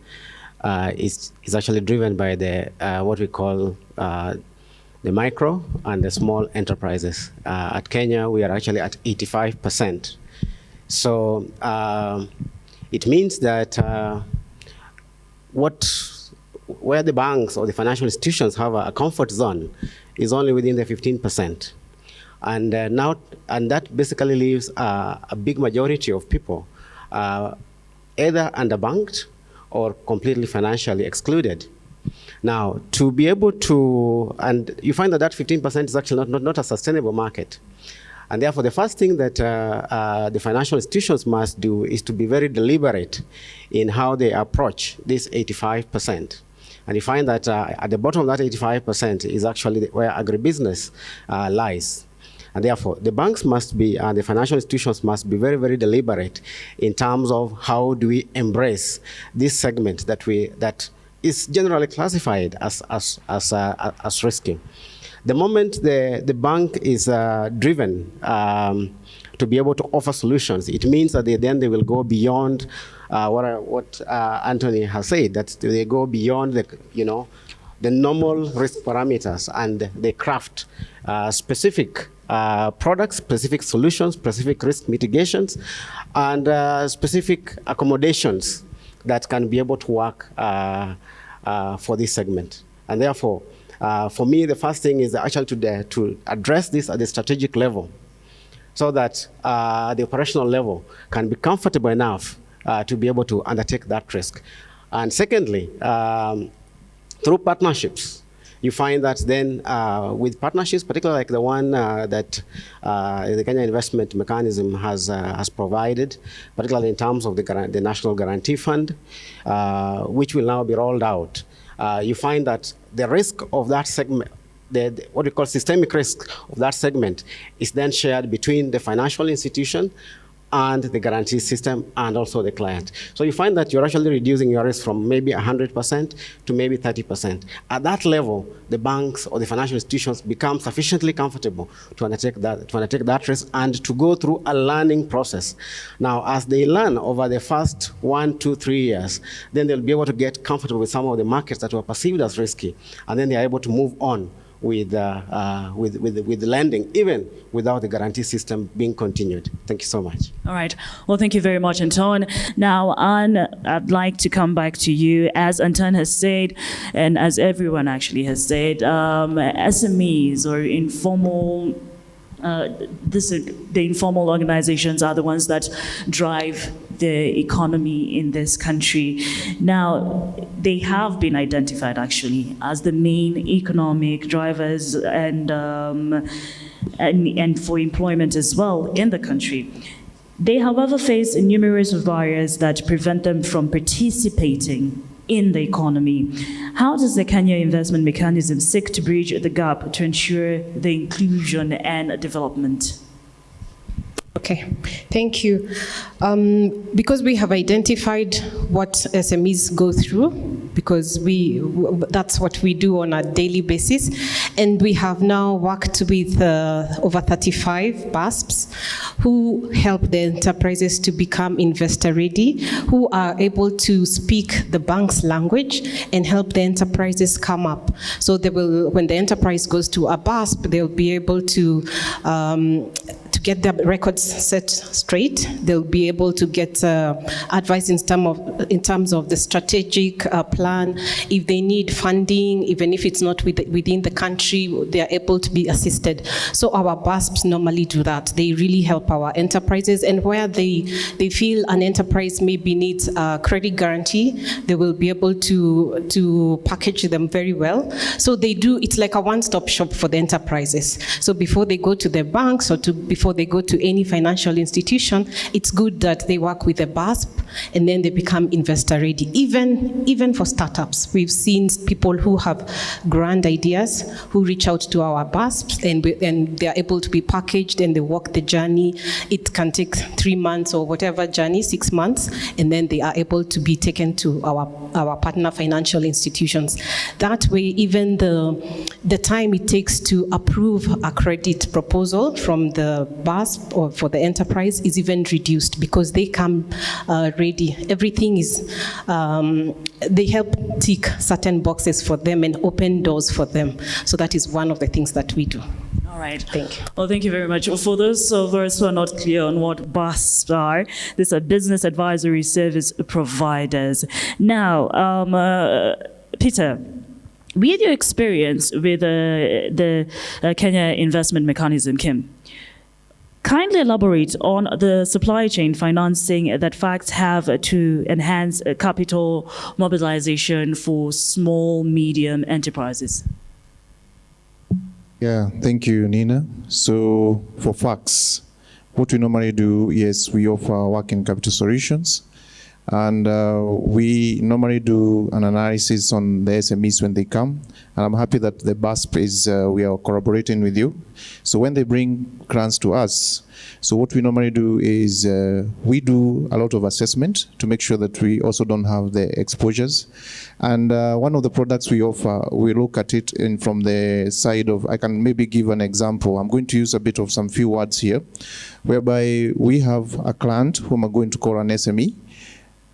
is actually driven by the what we call the micro and the small enterprises. At Kenya, we are actually at 85%. So it means that what where the banks or the financial institutions have a comfort zone is only within the 15%. And and that basically leaves a big majority of people either underbanked or completely financially excluded. Now, to be able to, and you find that 15% is actually not a sustainable market. And therefore, the first thing that the financial institutions must do is to be very deliberate in how they approach this 85%. And you find that at the bottom of that 85% is actually where agribusiness lies. And therefore, the banks must be, and the financial institutions must be very, very deliberate in terms of how do we embrace this segment that is generally classified as risky. The moment the bank is driven to be able to offer solutions, it means that they will go beyond what Anthony has said, that they go beyond the normal risk parameters, and they craft specific products, specific solutions, specific risk mitigations, and specific accommodations that can be able to work for this segment. And therefore, for me, the first thing is actually to address this at the strategic level, so that the operational level can be comfortable enough to be able to undertake that risk. And secondly, through partnerships, you find that then with partnerships, particularly like the one that the Kenya Investment Mechanism has provided, particularly in terms of the National Guarantee Fund, which will now be rolled out, you find that the risk of that segment, what we call systemic risk of that segment, is then shared between the financial institution and the guarantee system and also the client. So you find that you're actually reducing your risk from maybe 100% to maybe 30%. At that level, the banks or the financial institutions become sufficiently comfortable to undertake that risk and to go through a learning process. Now, as they learn over the first 1, 2, 3 years, then they'll be able to get comfortable with some of the markets that were perceived as risky, and then they're able to move on with lending, even without the guarantee system being continued. Thank you so much. All right. Well, thank you very much, Anton. Now, Anne, I'd like to come back to you. As Anton has said, and as everyone actually has said, SMEs or informal, the informal organizations are the ones that drive the economy in this country. Now, they have been identified actually as the main economic drivers and for employment as well in the country. They, however, face numerous barriers that prevent them from participating in the economy. How does the Kenya Investment Mechanism seek to bridge the gap to ensure the inclusion and development? Okay, thank you. Because we have identified what SMEs go through, because that's what we do on a daily basis, and we have now worked with over 35 BASPs who help the enterprises to become investor ready, who are able to speak the bank's language and help the enterprises come up. So they will, when the enterprise goes to a BASP, they'll be able to get their records set straight. They'll be able to get advice in terms of the strategic plan. If they need funding, even if it's not within the country, they are able to be assisted. So our BASPs normally do that. They really help our enterprises, and where they feel an enterprise maybe needs a credit guarantee, they will be able to package them very well. So they do, it's like a one-stop shop for the enterprises. So before they go to the banks or before they go to any financial institution, it's good that they work with a BASP and then they become investor ready. Even for startups, we've seen people who have grand ideas who reach out to our BASPs and they are able to be packaged and they walk the journey. It can take 3 months or whatever journey, 6 months, and then they are able to be taken to our partner financial institutions. That way, even the time it takes to approve a credit proposal from the BASP or for the enterprise is even reduced, because they come ready. Everything is, they help tick certain boxes for them and open doors for them. So that is one of the things that we do. All right. Thank you. Well, thank you very much. For those of us who are not clear on what BASPs are, these are business advisory service providers. Now, Peter, with your experience with the Kenya investment mechanism, Kim, kindly elaborate on the supply chain financing that FACTS have to enhance capital mobilization for small, medium enterprises. Yeah, thank you, Nina. So for FACTS, what we normally do is we offer working capital solutions. And we normally do an analysis on the SMEs when they come. And I'm happy that the BASP is, we are collaborating with you. So when they bring grants to us, so what we normally do is we do a lot of assessment to make sure that we also don't have the exposures. And one of the products we offer, we look at it from the side of, I can maybe give an example. I'm going to use a bit of some few words here, whereby we have a client whom I'm going to call an SME,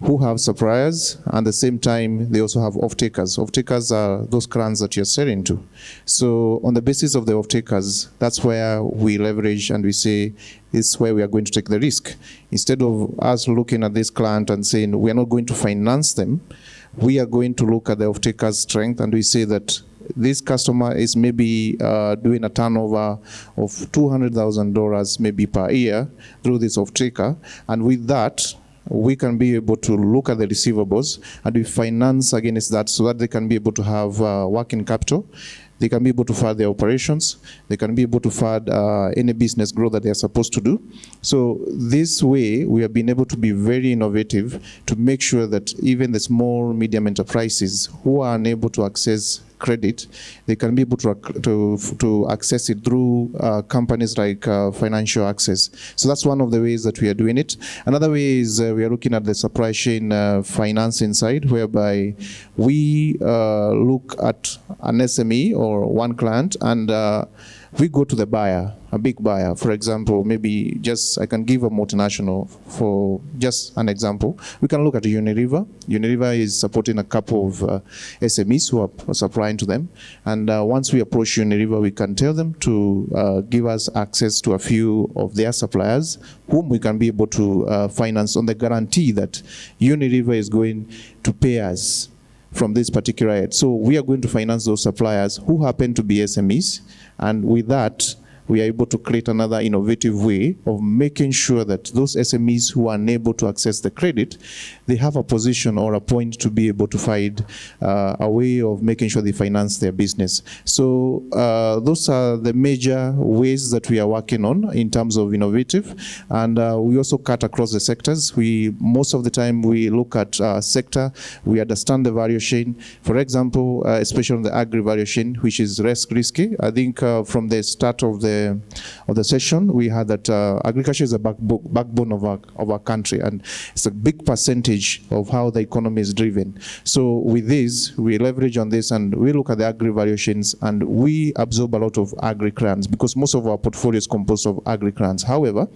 who have suppliers, and at the same time, they also have off-takers. Off-takers are those clients that you're selling to. So on the basis of the off-takers, that's where we leverage and we say, this is where we are going to take the risk. Instead of us looking at this client and saying, we are not going to finance them, we are going to look at the off-taker's strength, and we say that this customer is maybe doing a turnover of $200,000 maybe per year through this off-taker, and with that, we can be able to look at the receivables and we finance against that so that they can be able to have working capital. They can be able to fund their operations. They can be able to fund any business growth that they are supposed to do. So this way, we have been able to be very innovative to make sure that even the small, medium enterprises who are unable to access credit, they can be able to access it through companies like Financial Access. So that's one of the ways that we are doing it. Another way is we are looking at the supply chain financing side, whereby we look at an SME or one client and we go to the buyer, a big buyer. For example, maybe just, I can give a multinational for just an example. We can look at Unilever. Unilever is supporting a couple of SMEs who are supplying to them. And once we approach Unilever, we can tell them to give us access to a few of their suppliers, whom we can be able to finance on the guarantee that Unilever is going to pay us from this particular aid. So we are going to finance those suppliers who happen to be SMEs. And with that, we are able to create another innovative way of making sure that those SMEs who are unable to access the credit, they have a position or a point to be able to find a way of making sure they finance their business. So those are the major ways that we are working on in terms of innovative. And we also cut across the sectors. Most of the time we look at sector, we understand the value chain. For example, especially on the agri value chain, which is less risky. I think from the start of the session, we had that agriculture is a backbone of our country, and it's a big percentage of how the economy is driven. So with this, we leverage on this and we look at the agri valuations and we absorb a lot of agri clients because most of our portfolio is composed of agri clients. However,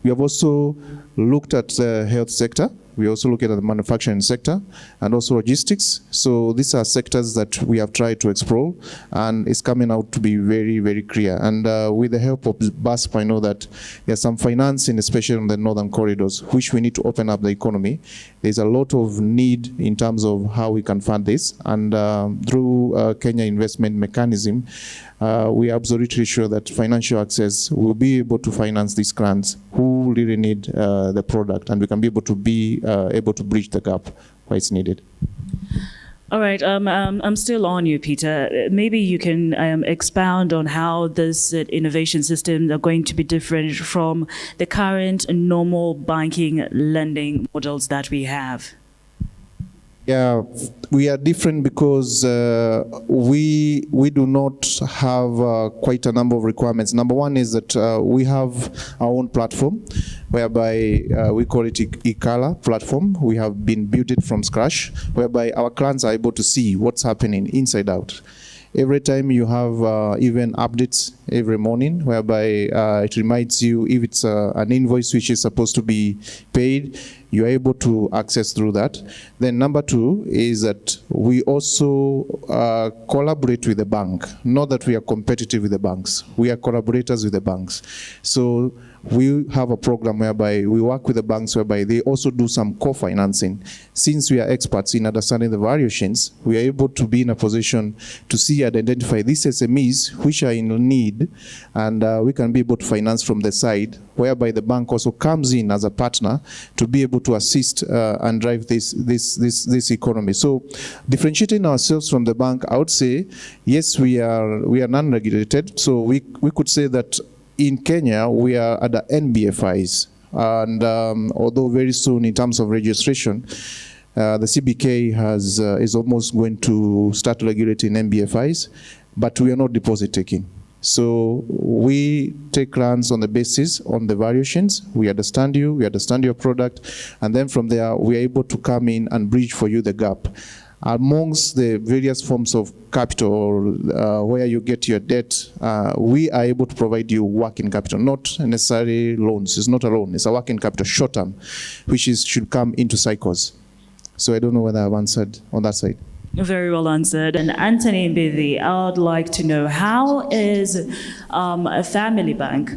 we have also looked at the health sector. We also look at the manufacturing sector and also logistics. So these are sectors that we have tried to explore, and it's coming out to be very, very clear. And with the help of BASP, I know that there's some financing, especially on the northern corridors, which we need to open up the economy. There's a lot of need in terms of how we can fund this. And through Kenya Investment Mechanism, we are absolutely sure that Financial Access will be able to finance these grants who really need the product, and we can be able to bridge the gap where it's needed. All right, I'm still on you, Peter. Maybe you can expound on how this innovation system are going to be different from the current normal banking lending models that we have. Yeah, we are different because we do not have quite a number of requirements. Number one is that we have our own platform, whereby we call it eColor platform. We have been built it from scratch, whereby our clients are able to see what's happening inside out. Every time you have even updates every morning, whereby it reminds you if it's an invoice which is supposed to be paid, you are able to access through that. Then number two is that we also collaborate with the bank. Not that we are competitive with the banks. We are collaborators with the banks. So we have a program whereby we work with the banks whereby they also do some co-financing. Since we are experts in understanding the value chains, we are able to be in a position to see and identify these SMEs which are in need, and we can be able to finance from the side, whereby the bank also comes in as a partner to be able to assist and drive this economy. So differentiating ourselves from the bank, I would say, yes, we are non-regulated. So we could say that in Kenya, we are at the NBFIs. And although very soon in terms of registration, the CBK is almost going to start regulating NBFIs, but we are not deposit taking. So we take runs on the basis on the variations. We understand you, we understand your product, and then from there we are able to come in and bridge for you the gap. Amongst the various forms of capital where you get your debt, we are able to provide you working capital, not necessarily loans. It's not a loan, it's a working capital, short term, which should come into cycles. So I don't know whether I've answered on that side. Very well answered. And Anthony Mbidi, I would like to know, how is a family bank,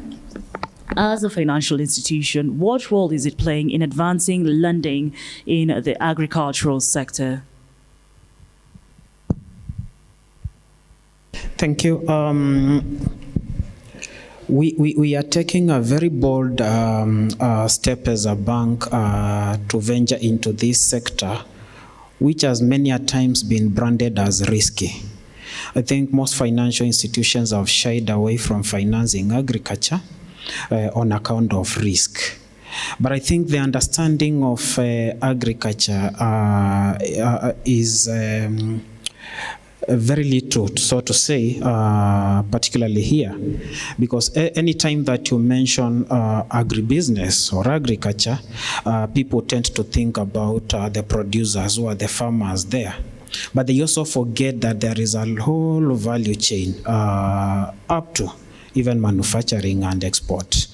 as a financial institution, what role is it playing in advancing lending in the agricultural sector? Thank you. We are taking a very bold step as a bank to venture into this sector, which has many a times been branded as risky. I think most financial institutions have shied away from financing agriculture on account of risk. But I think the understanding of agriculture is very little, so to say, particularly here, because any time that you mention agribusiness or agriculture, people tend to think about the producers or the farmers there. But they also forget that there is a whole value chain up to even manufacturing and export.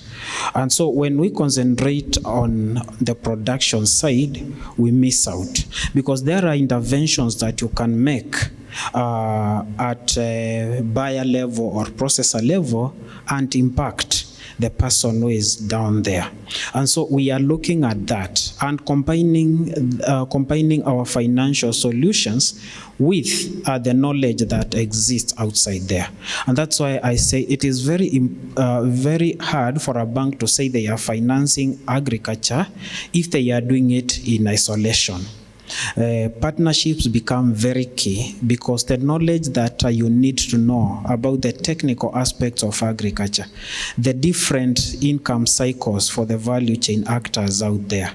And so when we concentrate on the production side, we miss out, because there are interventions that you can make at buyer level or processor level and impact the person who is down there. And so we are looking at that and combining our financial solutions with the knowledge that exists outside there. And that's why I say it is very hard for a bank to say they are financing agriculture if they are doing it in isolation. Partnerships become very key, because the knowledge that you need to know about the technical aspects of agriculture, the different income cycles for the value chain actors out there,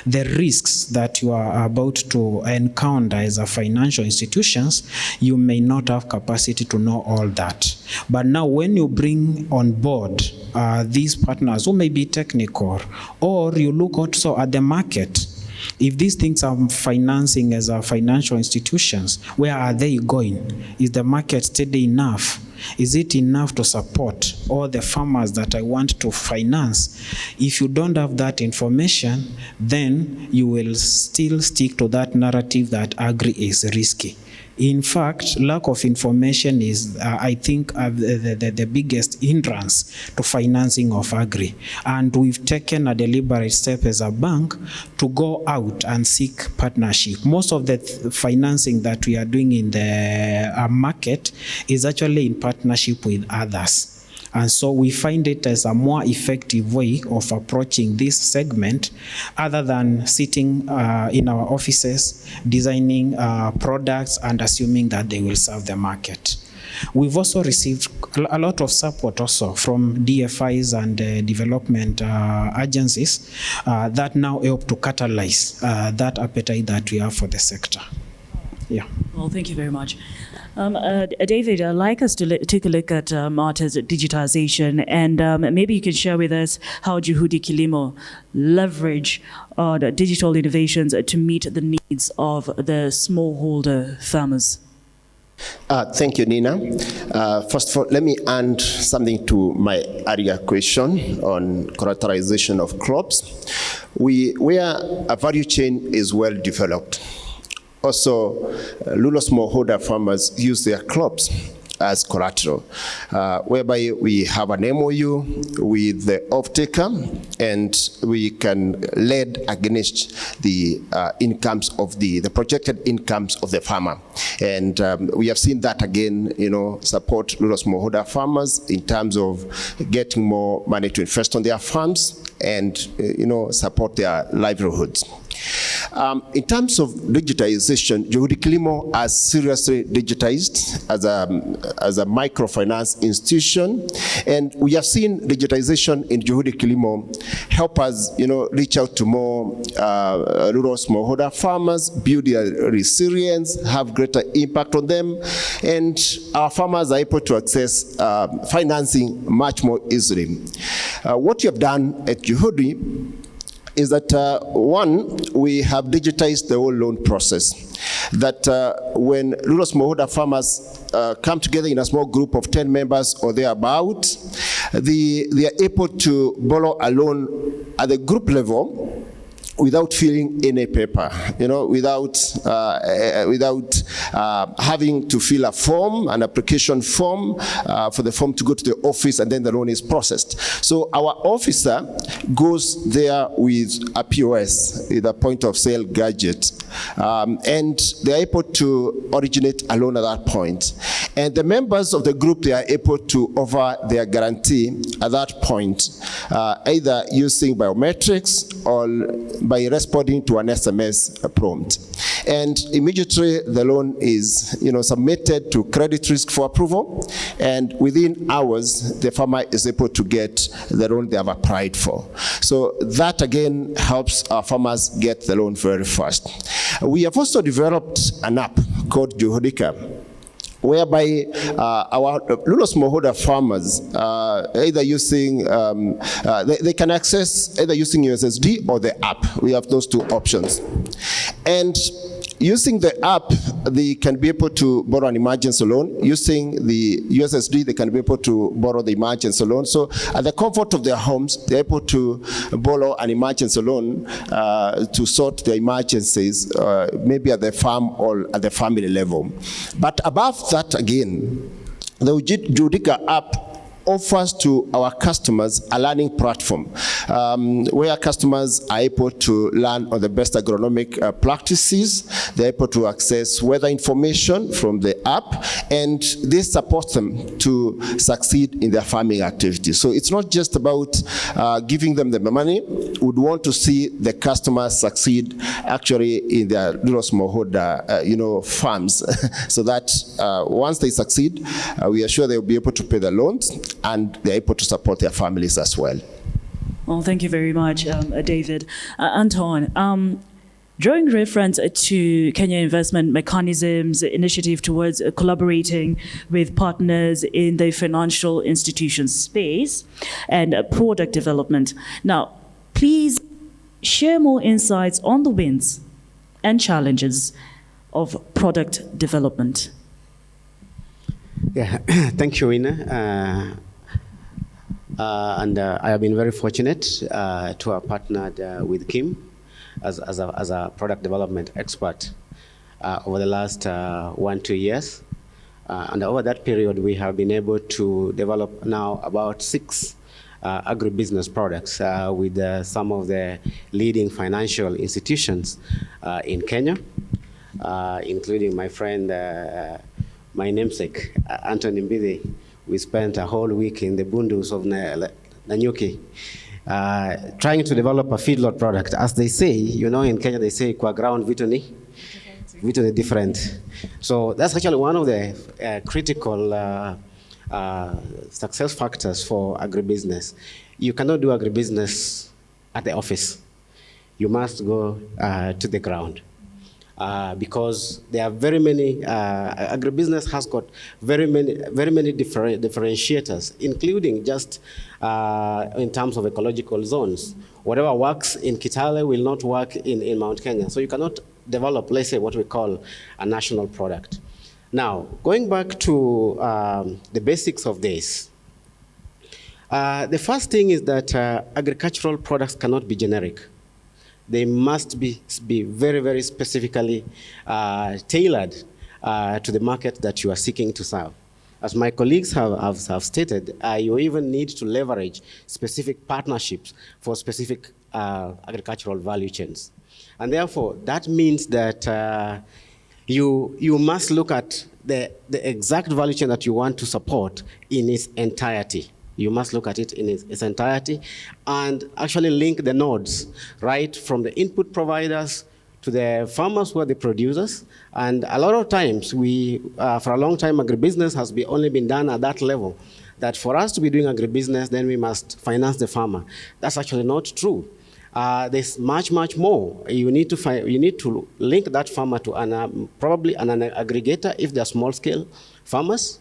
the risks that you are about to encounter as a financial institutions, you may not have capacity to know all that. But now when you bring on board these partners who may be technical, or you look also at the market, if these things are financing as a financial institutions, where are they going? Is the market steady enough? Is it enough to support all the farmers that I want to finance? If you don't have that information, then you will still stick to that narrative that agri is risky. In fact, lack of information is, I think, the biggest hindrance to financing of agri. And we've taken a deliberate step as a bank to go out and seek partnership. Most of the financing that we are doing in the market is actually in partnership with others. And so we find it as a more effective way of approaching this segment, other than sitting in our offices, designing products and assuming that they will serve the market. We've also received a lot of support also from DFIs and development agencies that now help to catalyze that appetite that we have for the sector. Yeah. Well, thank you very much. David, I'd like us to take a look at Marta's digitization, and maybe you can share with us how Juhudi Kilimo leverage the digital innovations to meet the needs of the smallholder farmers. Thank you, Nina. First of all, let me add something to my earlier question on characterization of crops. Where a value chain is well developed, also, smallholder farmers use their crops as collateral, whereby we have an MOU with the off-taker, and we can lend against the incomes of the projected incomes of the farmer. And we have seen that again, support rural smallholder farmers in terms of getting more money to invest on their farms and, support their livelihoods. In terms of digitization, Juhudi Kilimo has seriously digitized as a microfinance institution, and we have seen digitization in Juhudi Kilimo help us, reach out to more rural smallholder farmers, build their resilience, have greater impact on them, and our farmers are able to access financing much more easily. What you have done at Juhudi is that, one, we have digitized the whole loan process. That when rural smallholder farmers come together in a small group of 10 members or thereabout, they are able to borrow a loan at the group level without filling any paper, without having to fill a form, an application form, for the form to go to the office, and then the loan is processed. So our officer goes there with a POS, with a point of sale gadget, and they're able to originate a loan at that point. And the members of the group, they are able to offer their guarantee at that point, either using biometrics or by responding to an SMS prompt. And immediately the loan is submitted to credit risk for approval, and within hours the farmer is able to get the loan they have applied for. So that again helps our farmers get the loan very fast. We have also developed an app called Juhudika, whereby our rural smallholder farmers, either using, they can access either using USSD or the app. We have those two options. And using the app, they can be able to borrow an emergency loan. Using the USSD, they can be able to borrow the emergency loan. So at the comfort of their homes, they're able to borrow an emergency loan to sort their emergencies, maybe at the farm or at the family level. But above that again, the Juhudika app offers to our customers a learning platform where customers are able to learn on the best agronomic practices. They're able to access weather information from the app, and this supports them to succeed in their farming activities. So it's not just about giving them the money. We'd want to see the customers succeed actually in their rural smallholder farms, so that once they succeed, we are sure they'll be able to pay the loans, and they're able to support their families as well. Well, thank you very much, David. Anton, drawing reference to Kenya Investment Mechanisms initiative towards collaborating with partners in the financial institution space and product development. Now, please share more insights on the wins and challenges of product development. Yeah, thank you, Ina. And I have been very fortunate to have partnered with Kim as a product development expert over the last 1-2 years. And over that period, we have been able to develop now about 6 agribusiness products with some of the leading financial institutions in Kenya, including my friend, my namesake, Anthony Mbidi. We spent a whole week in the bundus of Nanyuki trying to develop a feedlot product. As they say, in Kenya they say, kwa ground vituni different. So that's actually one of the critical success factors for agribusiness. You cannot do agribusiness at the office. You must go to the ground. Because there are very many, agribusiness has got very many differentiators, including just in terms of ecological zones. Whatever works in Kitale will not work in Mount Kenya. So you cannot develop, let's say, what we call a national product. Now, going back to the basics of this, the first thing is that agricultural products cannot be generic. They must be very, very specifically tailored to the market that you are seeking to serve. as my colleagues have stated, you even need to leverage specific partnerships for specific agricultural value chains. And therefore, that means that you must look at the exact value chain that you want to support in its entirety. You must look at it in its entirety and actually link the nodes, right from the input providers to the farmers who are the producers. And a lot of times, for a long time, agribusiness has only been done at that level, that for us to be doing agribusiness, then we must finance the farmer. That's actually not true. There's much, much more. You need to link that farmer to probably an aggregator if they're small-scale farmers,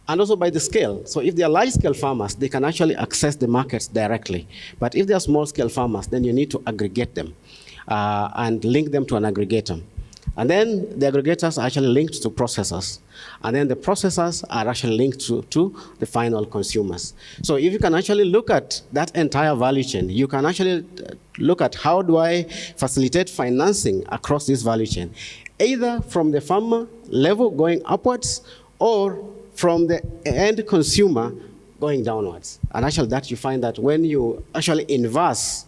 and also by the scale. So if they are large-scale farmers, they can actually access the markets directly. But if they are small-scale farmers, then you need to aggregate them and link them to an aggregator. And then the aggregators are actually linked to processors. And then the processors are actually linked to the final consumers. So if you can actually look at that entire value chain, you can actually look at how do I facilitate financing across this value chain, either from the farmer level going upwards or from the end consumer going downwards. And actually that you find that when you actually inverse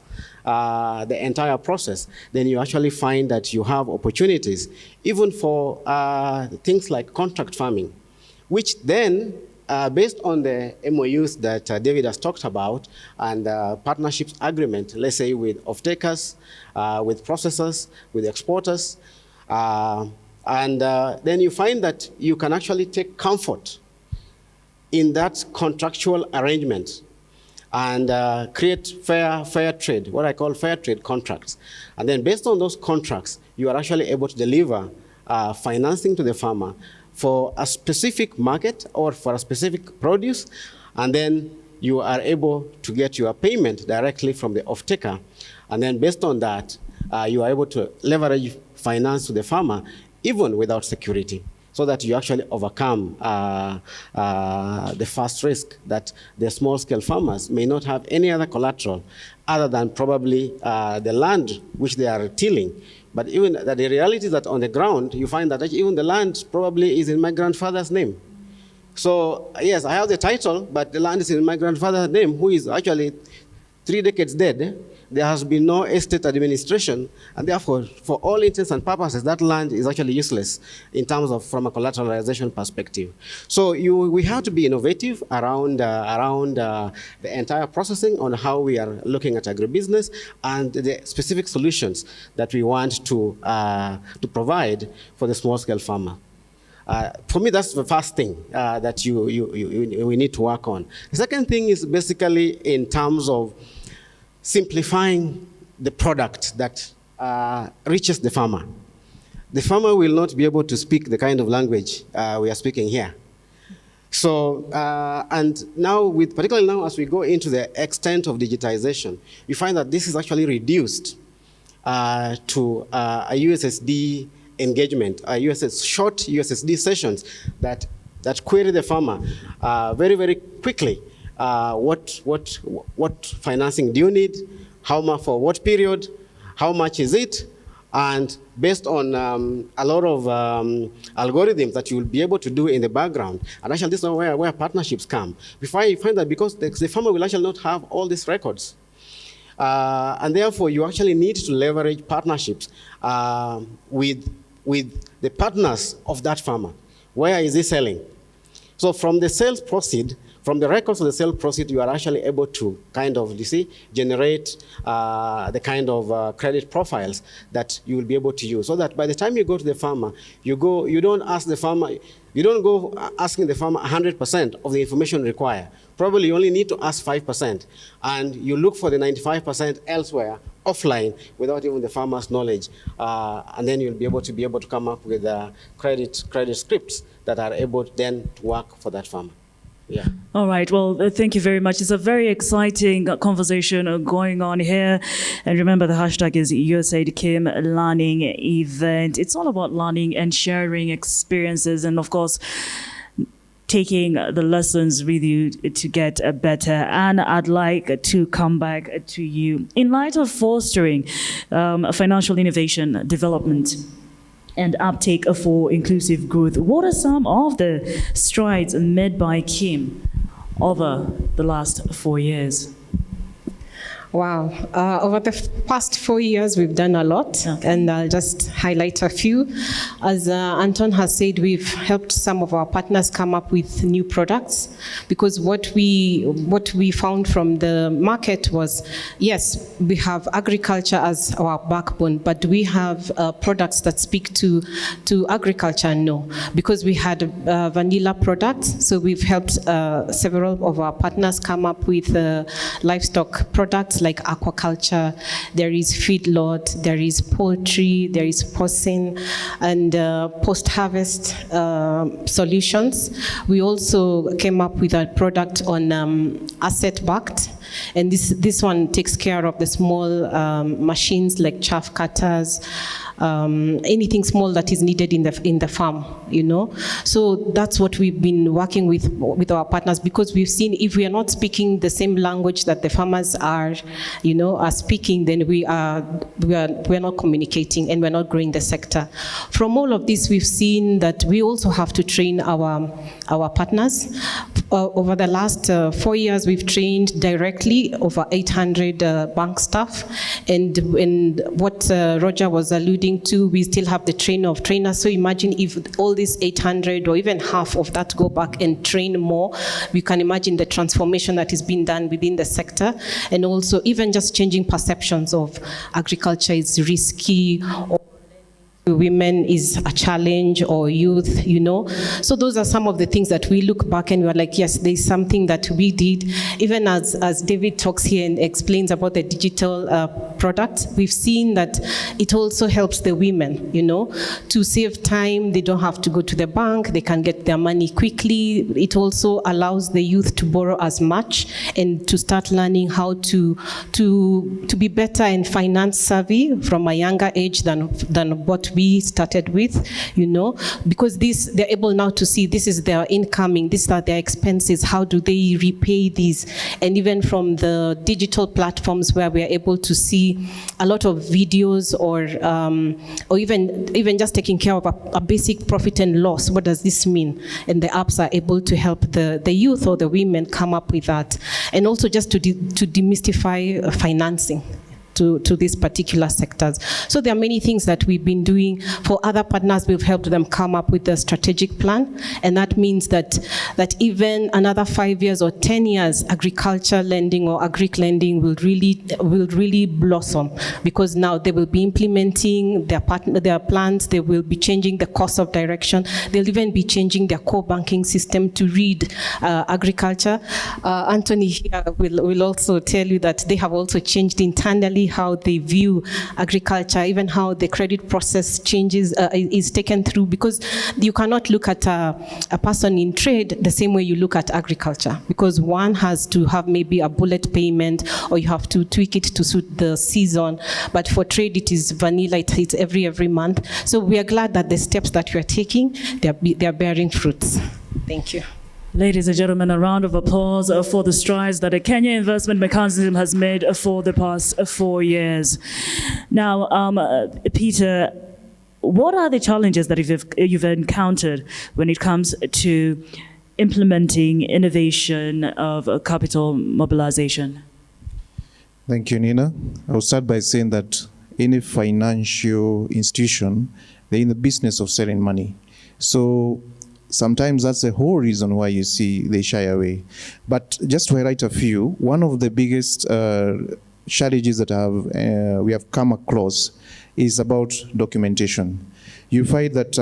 the entire process, then you actually find that you have opportunities even for things like contract farming, which then, based on the MOUs that David has talked about and partnerships agreement, let's say with off-takers, with processors, with exporters, and then you find that you can actually take comfort in that contractual arrangement and create fair trade, what I call fair trade contracts. And then based on those contracts, you are actually able to deliver financing to the farmer for a specific market or for a specific produce, and then you are able to get your payment directly from the off-taker. And then based on that, you are able to leverage finance to the farmer even without security, so that you actually overcome the first risk that the small-scale farmers may not have any other collateral other than probably the land which they are tilling. But even the reality is that on the ground, you find that even the land probably is in my grandfather's name. So yes, I have the title, but the land is in my grandfather's name, who is actually 3 decades dead. There has been no estate administration, and therefore, for all intents and purposes, that land is actually useless in terms of from a collateralization perspective. So we have to be innovative around the entire processing on how we are looking at agribusiness and the specific solutions that we want to provide for the small-scale farmer. For me, that's the first thing that we need to work on. The second thing is basically in terms of simplifying the product that reaches the farmer. The farmer will not be able to speak the kind of language we are speaking here. So, and now, particularly now as we go into the extent of digitization, you find that this is actually reduced to a USSD engagement, short USSD sessions that query the farmer very, very quickly. What financing do you need? How much for what period? How much is it? And based on a lot of algorithms that you will be able to do in the background, and actually this is where partnerships come. You find that because the farmer will actually not have all these records. And therefore, you actually need to leverage partnerships with the partners of that farmer. Where is he selling? So from the sales proceed, from the records of the sales proceed, you are actually able to kind of, generate the kind of credit profiles that you will be able to use. So that by the time you go to the farmer, you don't ask the farmer, you don't go asking the farmer 100% of the information required. Probably you only need to ask 5%, and you look for the 95% elsewhere, offline, without even the farmer's knowledge. And then you'll be able to come up with credit scripts that are able then to work for that farmer. Yeah. All right. Well, thank you very much. It's a very exciting conversation going on here. And remember, the hashtag is USAID Kim Learning Event. It's all about learning and sharing experiences, and of course, taking the lessons with you to get better. And I'd like to come back to you. In light of fostering financial innovation development, and uptake for inclusive growth. What are some of the strides made by Kim over the last 4 years? Wow. Over the past 4 years, we've done a lot, and I'll just highlight a few. As Anton has said, we've helped some of our partners come up with new products, because what we found from the market was, yes, we have agriculture as our backbone, but do we have products that speak to agriculture? No, because we had vanilla products, so we've helped several of our partners come up with livestock products like aquaculture, there is feedlot, there is poultry, there is porcine, and post-harvest solutions. We also came up with a product on asset-backed, and this one takes care of the small machines like chaff cutters, anything small that is needed in the farm, you know. So that's what we've been working with our partners, because we've seen if we are not speaking the same language that the farmers are speaking, then we are not communicating and we're not growing the sector. From all of this, we've seen that we also have to train our partners. Over the last 4 years, we've trained directly over 800 bank staff, and what Roger was alluding to, we still have the train of trainers. So imagine if all these 800 or even half of that go back and train more, we can imagine the transformation that is being done within the sector. And also even just changing perceptions of agriculture is risky, or women is a challenge, or youth, you know. So those are some of the things that we look back and we're like, yes, there's something that we did. Even as David talks here and explains about the digital product, we've seen that it also helps the women, you know, to save time. They don't have to go to the bank. They can get their money quickly. It also allows the youth to borrow as much and to start learning how to be better and finance savvy from a younger age than what we started with, you know, because they're able now to see this is their incoming, these are their expenses, how do they repay these? And even from the digital platforms where we are able to see a lot of videos, or even just taking care of a basic profit and loss, what does this mean? And the apps are able to help the youth or the women come up with that. And also just to demystify financing to these particular sectors. So there are many things that we've been doing. For other partners, we've helped them come up with a strategic plan, and that means that even another 5 years or 10 years, agriculture lending or agric lending will really blossom, because now they will be implementing their plans, they will be changing the course of direction, they'll even be changing their core banking system to read agriculture. Anthony here will also tell you that they have also changed internally how they view agriculture, even how the credit process changes, is taken through, because you cannot look at a person in trade the same way you look at agriculture, because one has to have maybe a bullet payment, or you have to tweak it to suit the season. But for trade, it is vanilla, it's every month. So we are glad that the steps that we are taking, they are bearing fruits. Thank you. Ladies and gentlemen, a round of applause for the strides that the Kenya Investment Mechanism has made for the past 4 years. Now, Peter, what are the challenges that you've encountered when it comes to implementing innovation of capital mobilization? Thank you, Nina. I'll start by saying that any financial institution, they're in the business of selling money. So sometimes that's the whole reason why you see they shy away. But just to highlight a few, one of the biggest challenges that we have come across is about documentation. You find that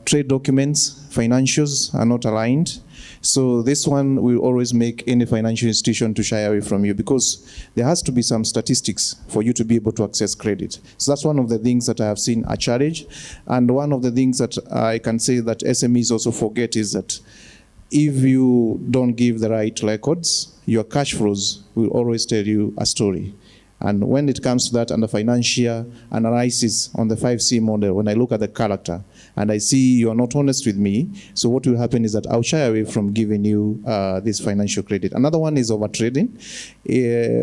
trade documents, financials are not aligned. So this one will always make any financial institution to shy away from you, because there has to be some statistics for you to be able to access credit. So that's one of the things that I have seen a challenge. And one of the things that I can say that SMEs also forget is that if you don't give the right records, your cash flows will always tell you a story. And when it comes to that, and the financial analysis on the 5C model, when I look at the character and I see you are not honest with me, so what will happen is that I'll shy away from giving you this financial credit. Another one is overtrading.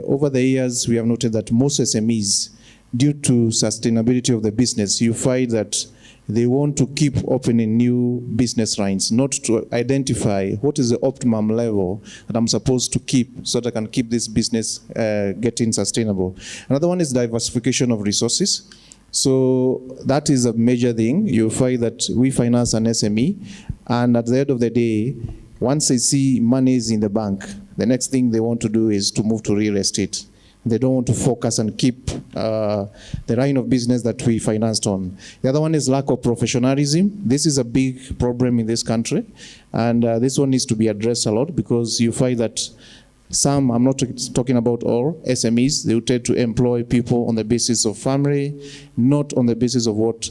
Over the years, we have noted that most SMEs, due to sustainability of the business, you find that They want to keep opening new business lines, not to identify what is the optimum level that I'm supposed to keep so that I can keep this business getting sustainable. Another one is diversification of resources. So that is a major thing. You find that we finance an SME, and at the end of the day, once they see money is in the bank, the next thing they want to do is to move to real estate. They don't want to focus and keep the line of business that we financed on. The other one is lack of professionalism. This is a big problem in this country, and this one needs to be addressed a lot, because you find that some, I'm not talking about all, SMEs, they tend to employ people on the basis of family, not on the basis of what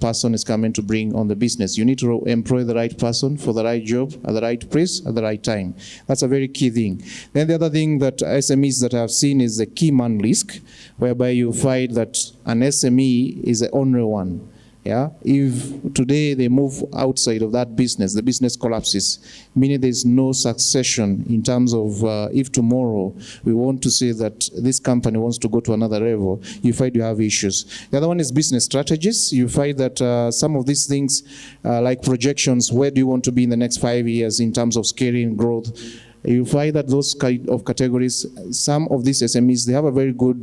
person is coming to bring on the business. You need to employ the right person for the right job, at the right place, at the right time. That's a very key thing. Then the other thing that SMEs that I've seen is the key man risk, whereby you find that an SME is the only one. Yeah, if today they move outside of that business, the business collapses, meaning there's no succession in terms of if tomorrow we want to say that this company wants to go to another level, you find you have issues. The other one is business strategies. You find that some of these things, like projections, where do you want to be in the next 5 years in terms of scaling growth? You find that those kind of categories, some of these SMEs, they have a very good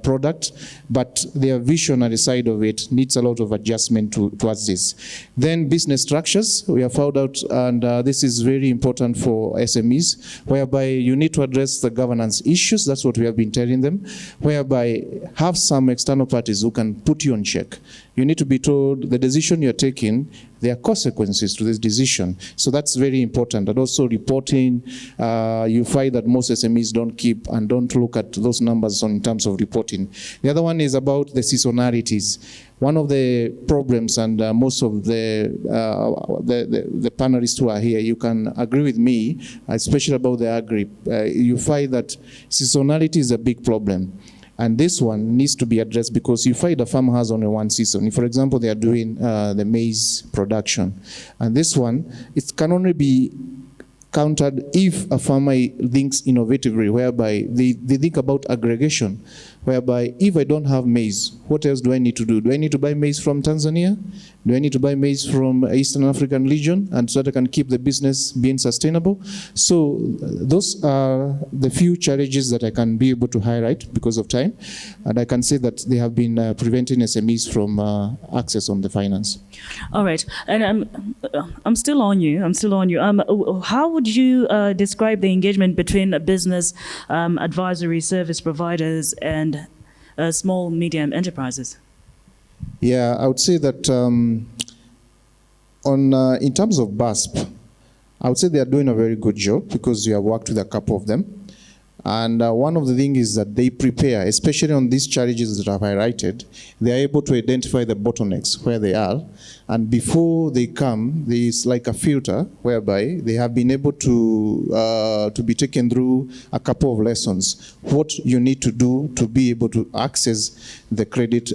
product, but their visionary side of it needs a lot of adjustment towards this. Then business structures, we have found out, and this is very important for SMEs, whereby you need to address the governance issues. That's what we have been telling them, whereby have some external parties who can put you on check. You need to be told the decision you're taking, there are consequences to this decision. So that's very important. And also reporting, you find that most SMEs don't keep and don't look at those numbers in terms of reporting. The other one is about the seasonalities. One of the problems, and most of the panelists who are here, you can agree with me, especially about the agri, you find that seasonality is a big problem. And this one needs to be addressed, because you find a farm has only one season. If, for example, they are doing the maize production, and this one, it can only be countered if a farmer thinks innovatively, whereby they think about aggregation, whereby if I don't have maize, what else do I need to do? Do I need to buy maize from Tanzania? Do I need to buy maize from Eastern African region, and so that I can keep the business being sustainable? So those are the few challenges that I can be able to highlight because of time, and I can say that they have been preventing SMEs from access on the finance. All right, and I'm still on you. How would you describe the engagement between business advisory service providers and small, medium enterprises? Yeah, I would say that in terms of BASP, I would say they are doing a very good job, because we have worked with a couple of them. And one of the things is that they prepare, especially on these challenges that I've highlighted, they are able to identify the bottlenecks where they are. And before they come, there is like a filter whereby they have been able to be taken through a couple of lessons. What you need to do to be able to access the credit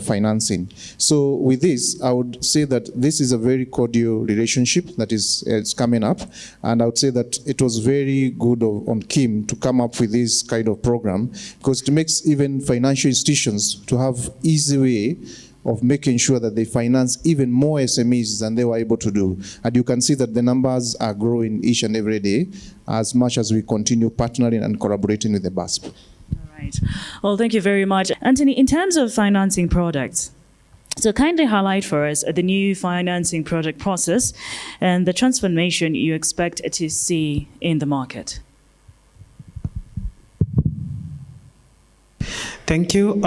financing. So with this, I would say that this is a very cordial relationship that is coming up. And I would say that it was very good on Kim to come up with this kind of program, because it makes even financial institutions to have easy way of making sure that they finance even more SMEs than they were able to do. And you can see that the numbers are growing each and every day as much as we continue partnering and collaborating with the BASP. All right. Well, thank you very much. Anthony, in terms of financing products, so kindly highlight for us the new financing product process and the transformation you expect to see in the market. Thank you.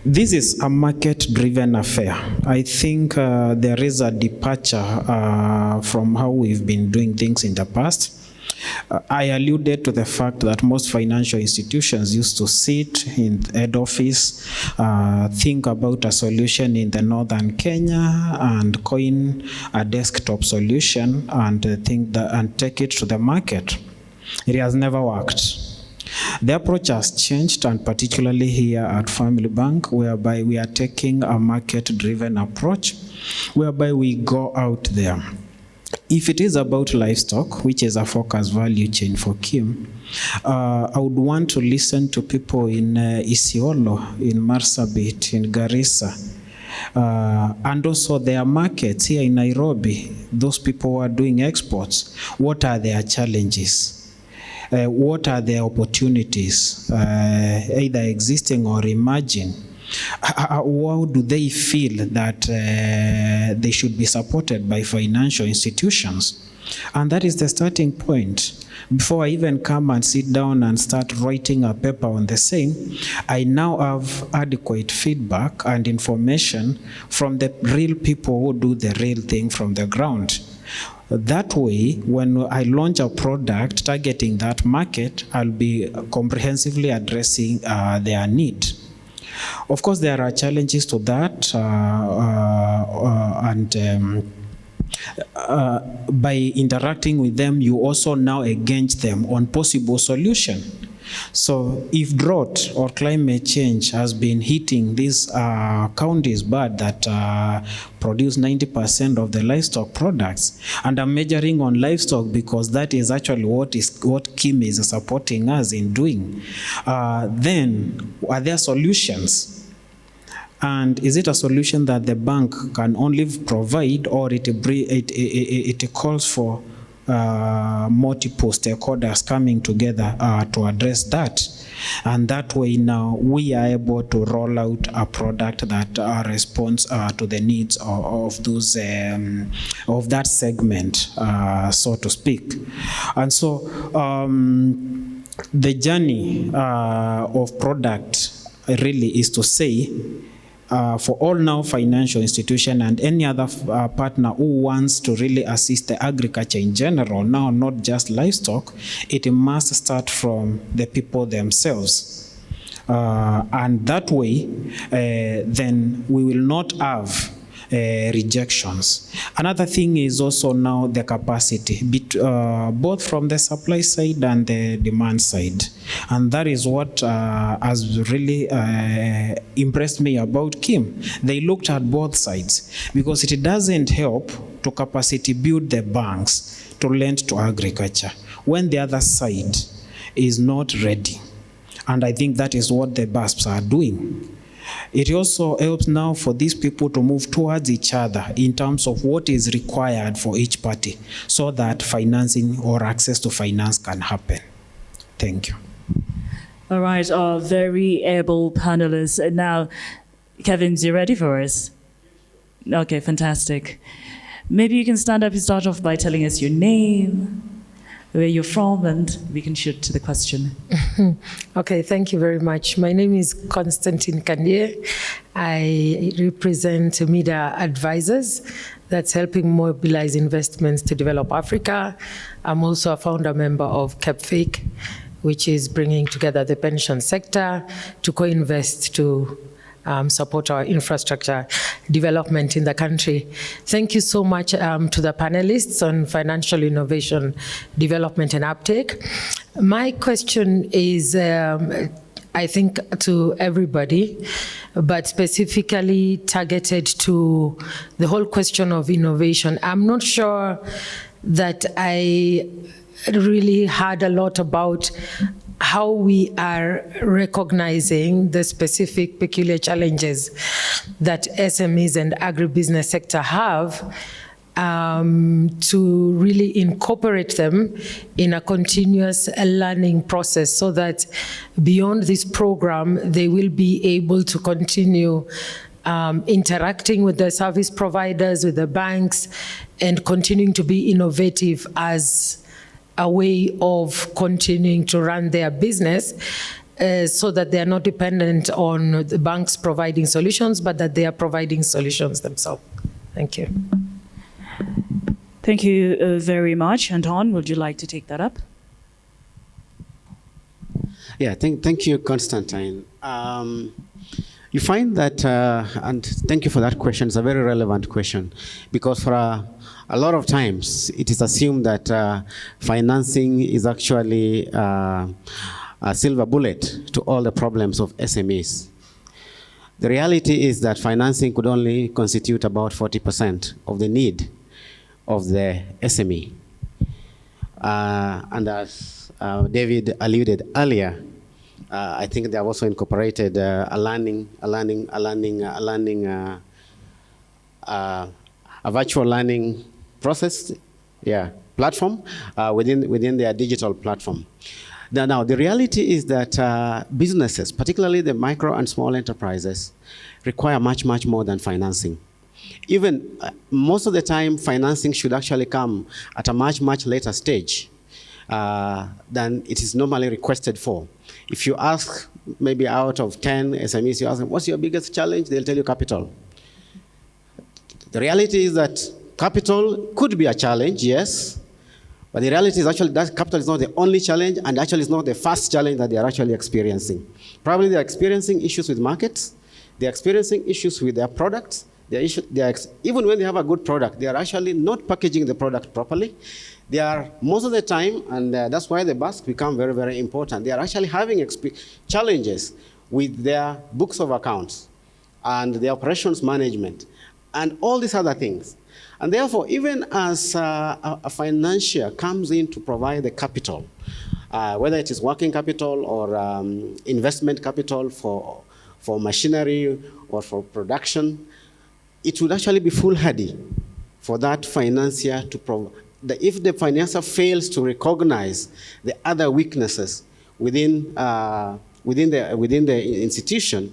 This is a market-driven affair. I think there is a departure from how we've been doing things in the past. I alluded to the fact that most financial institutions used to sit in head office, think about a solution in the northern Kenya and coin a desktop solution and take it to the market. It has never worked. The approach has changed, and particularly here at Family Bank, whereby we are taking a market-driven approach, whereby we go out there. If it is about livestock, which is a focus value chain for Kim, I would want to listen to people in Isiolo, in Marsabit, in Garissa, And also their markets here in Nairobi, those people who are doing exports, what are their challenges? What are their opportunities, either existing or emerging? How do they feel that they should be supported by financial institutions? And that is the starting point. Before I even come and sit down and start writing a paper on the same, I now have adequate feedback and information from the real people who do the real thing from the ground. That way, when I launch a product targeting that market, I'll be comprehensively addressing their need. Of course, there are challenges to that, by interacting with them, you also now engage them on possible solution. So if drought or climate change has been hitting these counties bad that produce 90% of the livestock products, and I'm measuring on livestock because that is actually what Kim is supporting us in doing, then are there solutions? And is it a solution that the bank can only provide, or it calls for multiple stakeholders coming together to address that? And that way now we are able to roll out a product that responds to the needs of those of that segment, so to speak. And so the journey of product really is to say, for all now financial institution and any other partner who wants to really assist the agriculture in general, now not just livestock, it must start from the people themselves. And that way, then we will not have rejections. Another thing is also now the capacity, both from the supply side and the demand side. And that is what has really impressed me about Kim. They looked at both sides, because it doesn't help to capacity build the banks to lend to agriculture when the other side is not ready. And I think that is what the BASPs are doing. It also helps now for these people to move towards each other in terms of what is required for each party, so that financing or access to finance can happen. Thank you. All right, our very able panelists. And now, Kevin, you ready for us? Okay, fantastic. Maybe you can stand up and start off by telling us your name, where you're from, and we can shoot to the question. Okay, thank you very much. My name is Constantine Kandie. I represent Media Advisors, that's helping mobilize investments to develop Africa. I'm also a founder member of CAPFIC, which is bringing together the pension sector to co-invest to support our infrastructure development in the country. Thank you so much to the panelists on financial innovation, development and uptake. My question is, I think, to everybody, but specifically targeted to the whole question of innovation. I'm not sure that I really heard a lot about how we are recognizing the specific peculiar challenges that SMEs and agribusiness sector have, to really incorporate them in a continuous learning process, so that beyond this program, they will be able to continue interacting with the service providers, with the banks, and continuing to be innovative as a way of continuing to run their business, so that they are not dependent on the banks providing solutions, but that they are providing solutions themselves. Thank you. Thank you very much. Anton, would you like to take that up? Yeah, thank you, Constantine. You find that, and thank you for that question, it's a very relevant question, because for a lot of times it is assumed that financing is actually a silver bullet to all the problems of SMEs. The reality is that financing could only constitute about 40% of the need of the SME. And as David alluded earlier, I think they have also incorporated a learning a virtual learning process, platform within their digital platform. Now, the reality is that businesses, particularly the micro and small enterprises, require much, much more than financing. Even most of the time, financing should actually come at a much, much later stage than it is normally requested for. If you ask maybe out of 10 SMEs, you ask them, what's your biggest challenge? They'll tell you capital. The reality is that capital could be a challenge, yes, but the reality is actually that capital is not the only challenge, and actually it's not the first challenge that they are actually experiencing. Probably they're experiencing issues with markets, they're experiencing issues with their products, even when they have a good product, they are actually not packaging the product properly. They are, most of the time, and that's why the BASC become very, very important, they are actually having challenges with their books of accounts and their operations management and all these other things. And therefore, even as a financier comes in to provide the capital, whether it is working capital or investment capital for machinery or for production, it would actually be foolhardy for that financier to provide. If the financier fails to recognize the other weaknesses within the institution,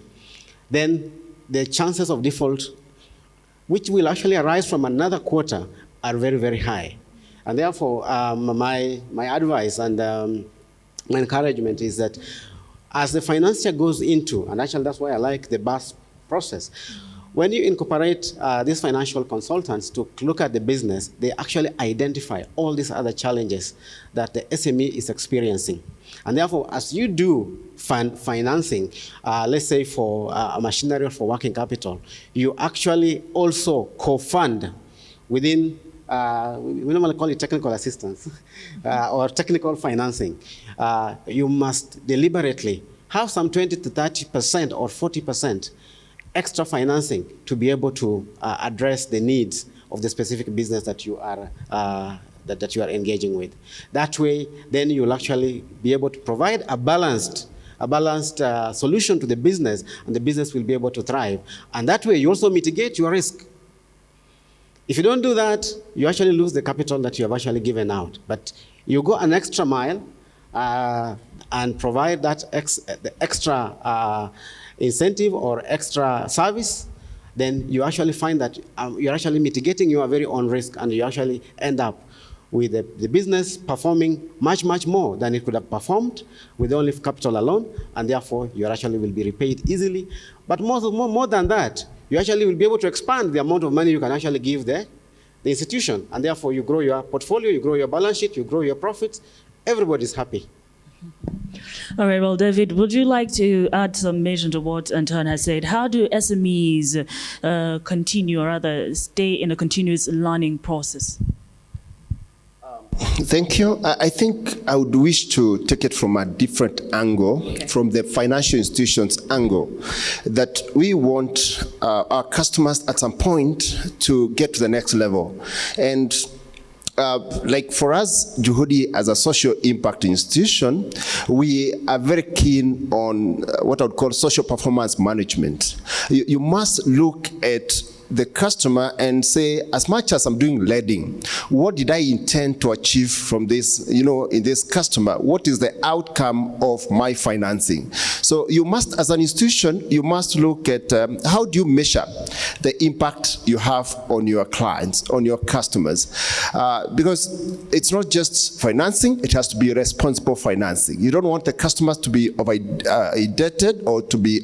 then the chances of default, which will actually arise from another quarter, are very, very high. And therefore, my advice and my encouragement is that as the financier goes into, and actually that's why I like the BASC process, when you incorporate these financial consultants to look at the business, they actually identify all these other challenges that the SME is experiencing. And therefore, as you do financing, let's say for machinery or for working capital, you actually also co-fund within, we normally call it technical assistance or technical financing. You must deliberately have some 20 to 30% or 40% extra financing to be able to address the needs of the specific business that you are that you are engaging with. That way, then you'll actually be able to provide a balanced solution to the business, and the business will be able to thrive. And that way, you also mitigate your risk. If you don't do that, you actually lose the capital that you have actually given out. But you go an extra mile and provide that the extra incentive or extra service, then you actually find that you're actually mitigating your very own risk, and you actually end up with the business performing much, much more than it could have performed with only capital alone, and therefore you actually will be repaid easily. But more than that, you actually will be able to expand the amount of money you can actually give the institution, and therefore you grow your portfolio, you grow your balance sheet, you grow your profits, everybody's happy. All right, well, David, would you like to add some mention to what Anton has said? How do SMEs continue, or rather stay in a continuous learning process? Thank you. I think I would wish to take it from a different angle, from the financial institutions angle, that we want our customers at some point to get to the next level. And like for us, Juhudi, as a social impact institution, we are very keen on what I would call social performance management. You must look at the customer and say, as much as I'm doing lending, what did I intend to achieve from this, in this customer? What is the outcome of my financing? So you must, as an institution, you must look at how do you measure the impact you have on your clients, on your customers? Because it's not just financing, it has to be responsible financing. You don't want the customers to be indebted or to be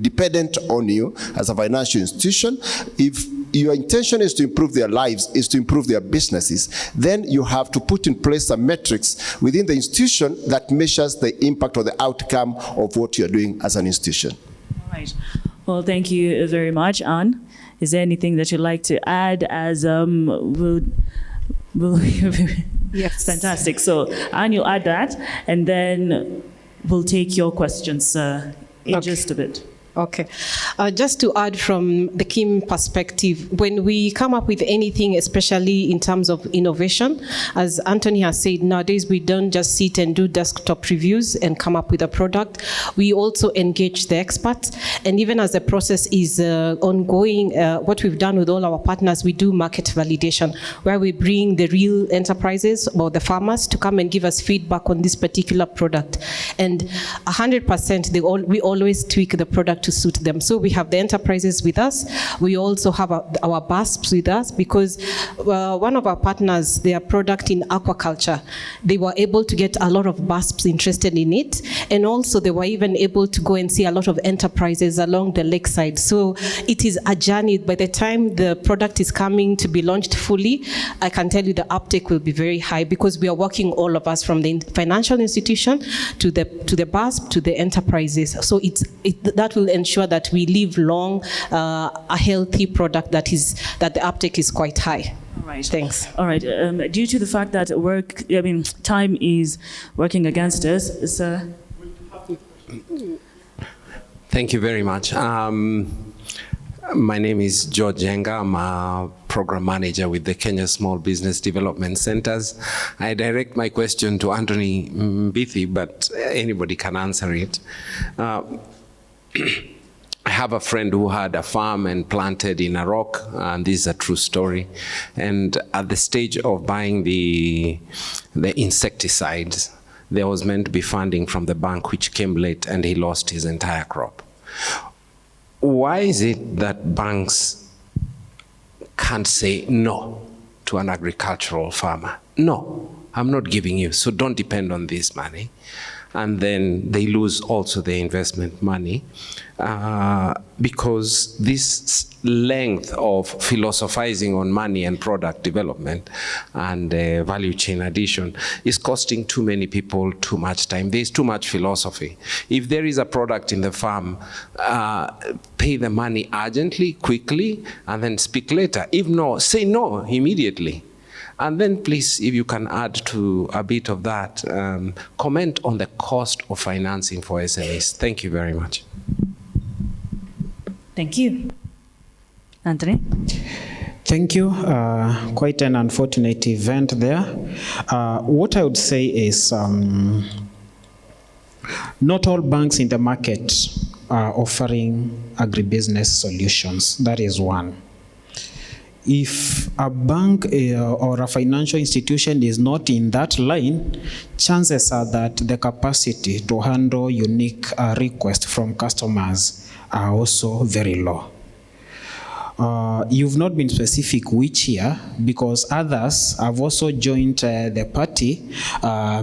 dependent on you as a financial institution. If your intention is to improve their lives, is to improve their businesses, then you have to put in place some metrics within the institution that measures the impact or the outcome of what you're doing as an institution. All right. Well, thank you very much, Anne. Is there anything that you'd like to add as Yes. Fantastic. So, Anne, you'll add that, and then we'll take your questions in just a bit. Okay. Just to add from the Kim perspective, when we come up with anything, especially in terms of innovation, as Anthony has said, nowadays we don't just sit and do desktop reviews and come up with a product. We also engage the experts. And even as the process is ongoing, what we've done with all our partners, we do market validation, where we bring the real enterprises or the farmers to come and give us feedback on this particular product. And 100%, we always tweak the product to suit them. So we have the enterprises with us. We also have our BASPs with us, because one of our partners, their product in aquaculture, they were able to get a lot of BASPs interested in it. And also they were even able to go and see a lot of enterprises along the lakeside. So it is a journey. By the time the product is coming to be launched fully, I can tell you the uptake will be very high, because we are working, all of us, from the financial institution to the BASP to the enterprises. So that will ensure that we live long, a healthy product that the uptake is quite high. All right. Thanks. All right. Due to the fact that time is working against us, sir. Thank you very much. My name is George Jenga. I'm a program manager with the Kenya Small Business Development Centers. I direct my question to Anthony Mbithi, but anybody can answer it. I have a friend who had a farm and planted in a rock, and this is a true story. And at the stage of buying the insecticides, there was meant to be funding from the bank, which came late, and he lost his entire crop. Why is it that banks can't say no to an agricultural farmer? No, I'm not giving you, so don't depend on this money. And then they lose also the investment money because this length of philosophizing on money and product development and value chain addition is costing too many people too much time. There's too much philosophy. If there is a product in the farm, pay the money urgently, quickly, and then speak later. If no, say no immediately. And then please, if you can add to a bit of that, comment on the cost of financing for SMEs. Thank you very much. Thank you. Anthony? Thank you. Quite an unfortunate event there. What I would say is not all banks in the market are offering agribusiness solutions. That is one. If a bank or a financial institution is not in that line, chances are that the capacity to handle unique requests from customers are also very low. You've not been specific which year, because others have also joined the party,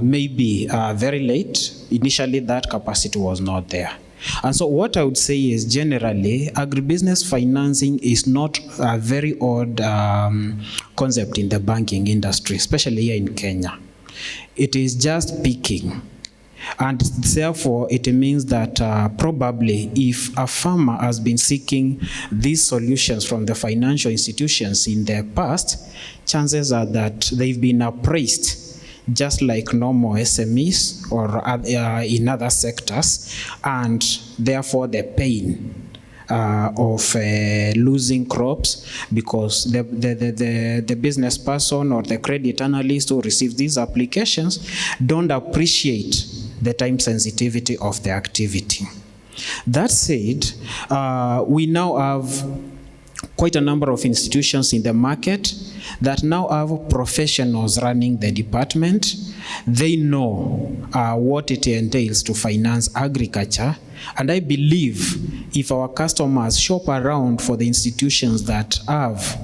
maybe very late. Initially, that capacity was not there. And so what I would say is, generally, agribusiness financing is not a very odd concept in the banking industry, especially here in Kenya. It is just peaking. And therefore, it means that probably if a farmer has been seeking these solutions from the financial institutions in the past, chances are that they've been appraised just like normal SMEs or in other sectors, and therefore the pain of losing crops, because the business person or the credit analyst who receives these applications don't appreciate the time sensitivity of the activity. That said, we now have quite a number of institutions in the market that now have professionals running the department. They know what it entails to finance agriculture. And I believe if our customers shop around for the institutions that have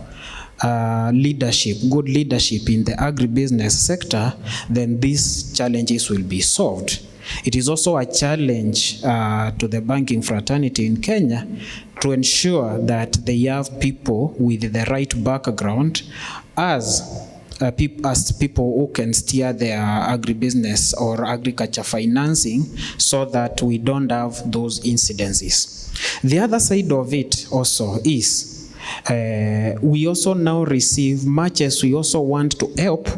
leadership, good leadership in the agribusiness sector, then these challenges will be solved. It is also a challenge to the banking fraternity in Kenya to ensure that they have people with the right background as people who can steer their agribusiness or agriculture financing, so that we don't have those incidences. The other side of it also is We also now receive, much as we also want to help,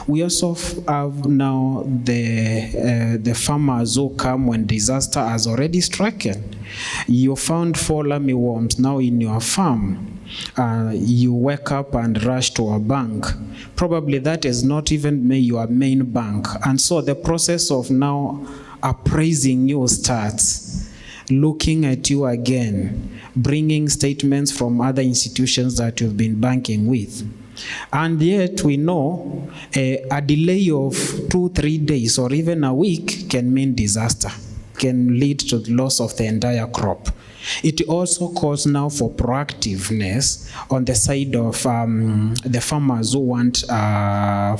we also have now the farmers who come when disaster has already stricken. You found 4 armyworms now in your farm. You wake up and rush to a bank. Probably that is not even your main bank. And so the process of now appraising you starts, looking at you again, bringing statements from other institutions that you've been banking with. And yet we know a delay of 2-3 days or even a week can mean disaster, can lead to the loss of the entire crop. It also calls now for proactiveness on the side of the farmers who want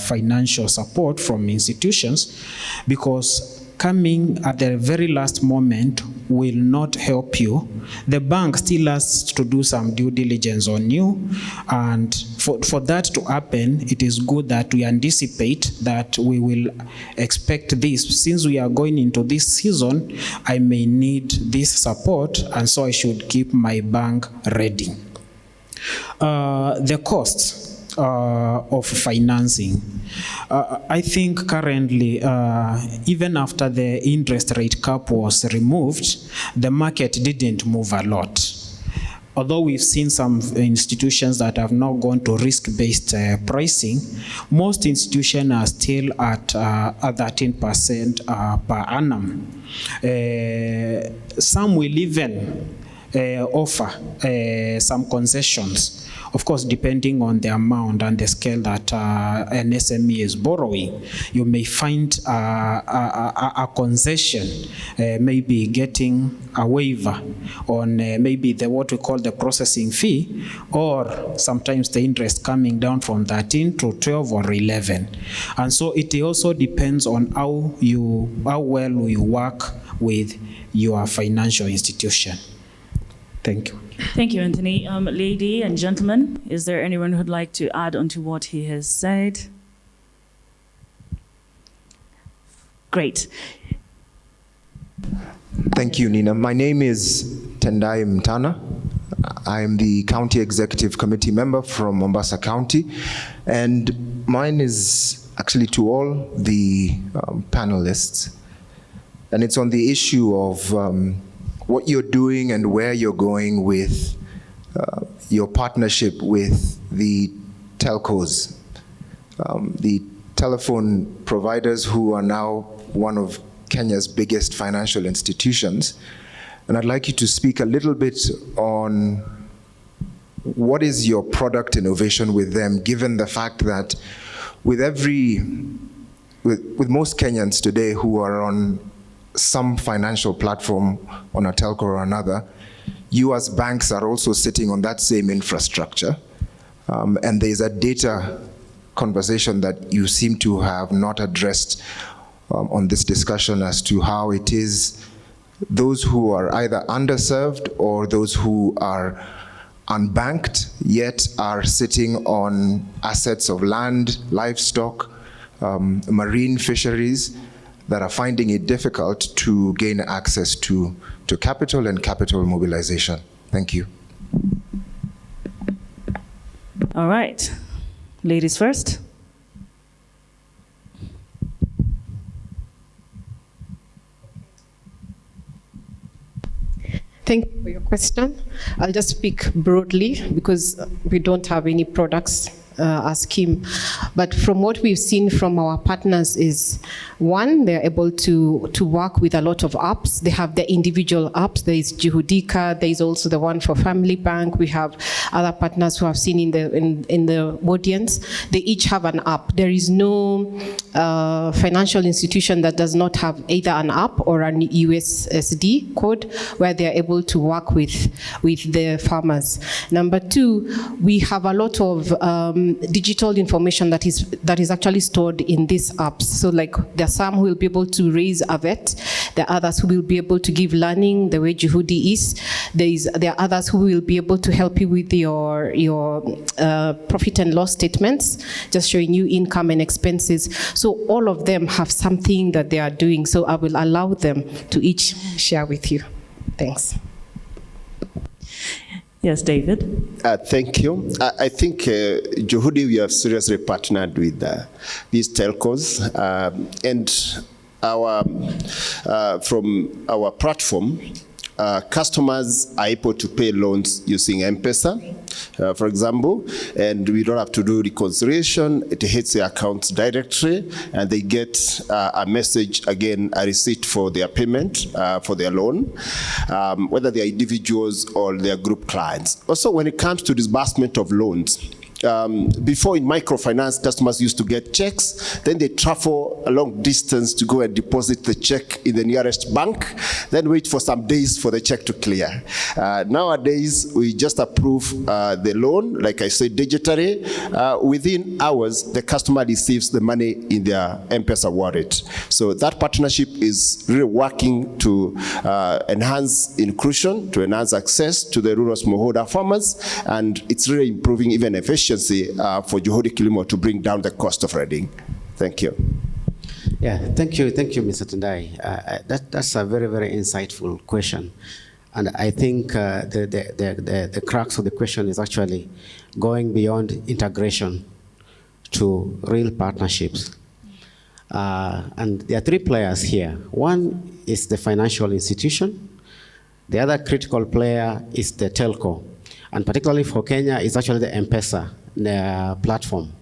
financial support from institutions, because coming at the very last moment will not help you. The bank still has to do some due diligence on you, and for that to happen, it is good that we anticipate that we will expect this. Since we are going into this season, I may need this support, and so I should keep my bank ready. The costs of financing. I think currently, even after the interest rate cap was removed, the market didn't move a lot. Although we've seen some institutions that have now gone to risk-based pricing, most institutions are still at 13% per annum. Some will even offer some concessions, of course, depending on the amount and the scale that an SME is borrowing. You may find a concession, maybe getting a waiver on maybe what we call the processing fee, or sometimes the interest coming down from 13 to 12 or 11. And so it also depends on how well you work with your financial institution. Thank you. Thank you, Anthony. Lady and gentlemen, is there anyone who'd like to add on to what he has said? Great. Thank you, Nina. My name is Tendai Mtana. I am the County Executive Committee member from Mombasa County, and mine is actually to all the panelists, and it's on the issue of what you're doing and where you're going with your partnership with the telcos, the telephone providers who are now one of Kenya's biggest financial institutions. And I'd like you to speak a little bit on what is your product innovation with them, given the fact that with most Kenyans today who are on some financial platform on a telco or another, you as banks are also sitting on that same infrastructure. And there's a data conversation that you seem to have not addressed on this discussion as to how it is those who are either underserved or those who are unbanked yet are sitting on assets of land, livestock, marine fisheries, that are finding it difficult to gain access to capital and capital mobilization. Thank you. All right. Ladies first. Thank you for your question. I'll just speak broadly because we don't have any products as Kim. But from what we've seen from our partners is, one, they're able to work with a lot of apps. They have their individual apps. There is Juhudika. There is also the one for Family Bank. We have other partners who have seen in the audience. They each have an app. There is no financial institution that does not have either an app or an USSD code where they are able to work with the farmers. Number two, we have a lot of digital information that is actually stored in these apps. So like there are some who will be able to raise a vet. There are others who will be able to give learning the way Juhudi is. There are others who will be able to help you with your profit and loss statements, just showing you income and expenses. So all of them have something that they are doing. So I will allow them to each share with you. Thanks. Yes, David. Thank you. I think, Juhudi, we have seriously partnered with these telcos, and from our platform, customers are able to pay loans using M-Pesa, for example, and we don't have to do reconciliation. It hits their accounts directly, and they get a message, again, a receipt for their payment, for their loan, whether they are individuals or they are group clients. Also, when it comes to disbursement of loans, before in microfinance, customers used to get checks, then they travel a long distance to go and deposit the check in the nearest bank, then wait for some days for the check to clear. Nowadays, we just approve the loan, like I said, digitally. Within hours, the customer receives the money in their M-Pesa wallet. So that partnership is really working to enhance inclusion, to enhance access to the rural smallholder farmers, and it's really improving even efficiency for Juhudi Kilimo to bring down the cost of reading. Thank you. Yeah, thank you, Mr. Tendai. That's a very, very insightful question. And I think the crux of the question is actually going beyond integration to real partnerships. And there are three players here. One is the financial institution. The other critical player is the telco. And particularly for Kenya, it's actually the M-Pesa platform.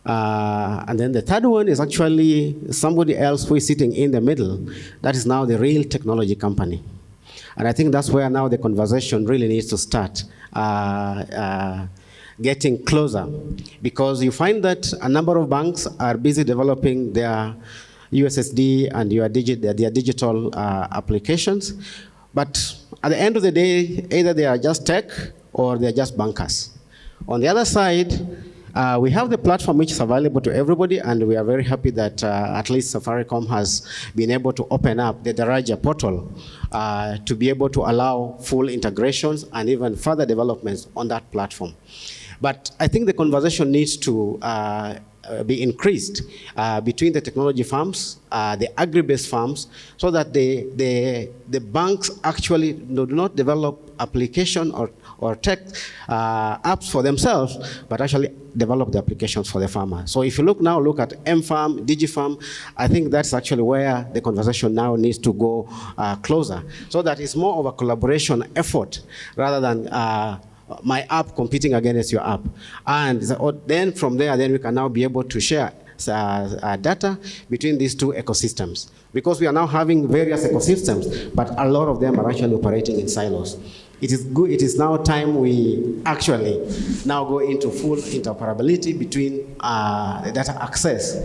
And then the third one is actually somebody else who is sitting in the middle. That is now the real technology company. And I think that's where now the conversation really needs to start getting closer, because you find that a number of banks are busy developing their USSD and their digital applications. But at the end of the day, either they are just tech or they are just bankers. On the other side, we have the platform which is available to everybody, and we are very happy that at least Safaricom has been able to open up the Daraja portal to be able to allow full integrations and even further developments on that platform. But I think the conversation needs to be increased between the technology firms, the agri-based firms, so that the banks actually do not develop application or tech apps for themselves, but actually develop the applications for the farmer. So if you look at M-Farm, DigiFarm, I think that's actually where the conversation now needs to go closer, so that it's more of a collaboration effort rather than my app competing against your app. And then from there, then we can now be able to share data between these two ecosystems. Because we are now having various ecosystems, but a lot of them are actually operating in silos. It is good. It is now time we actually now go into full interoperability between data access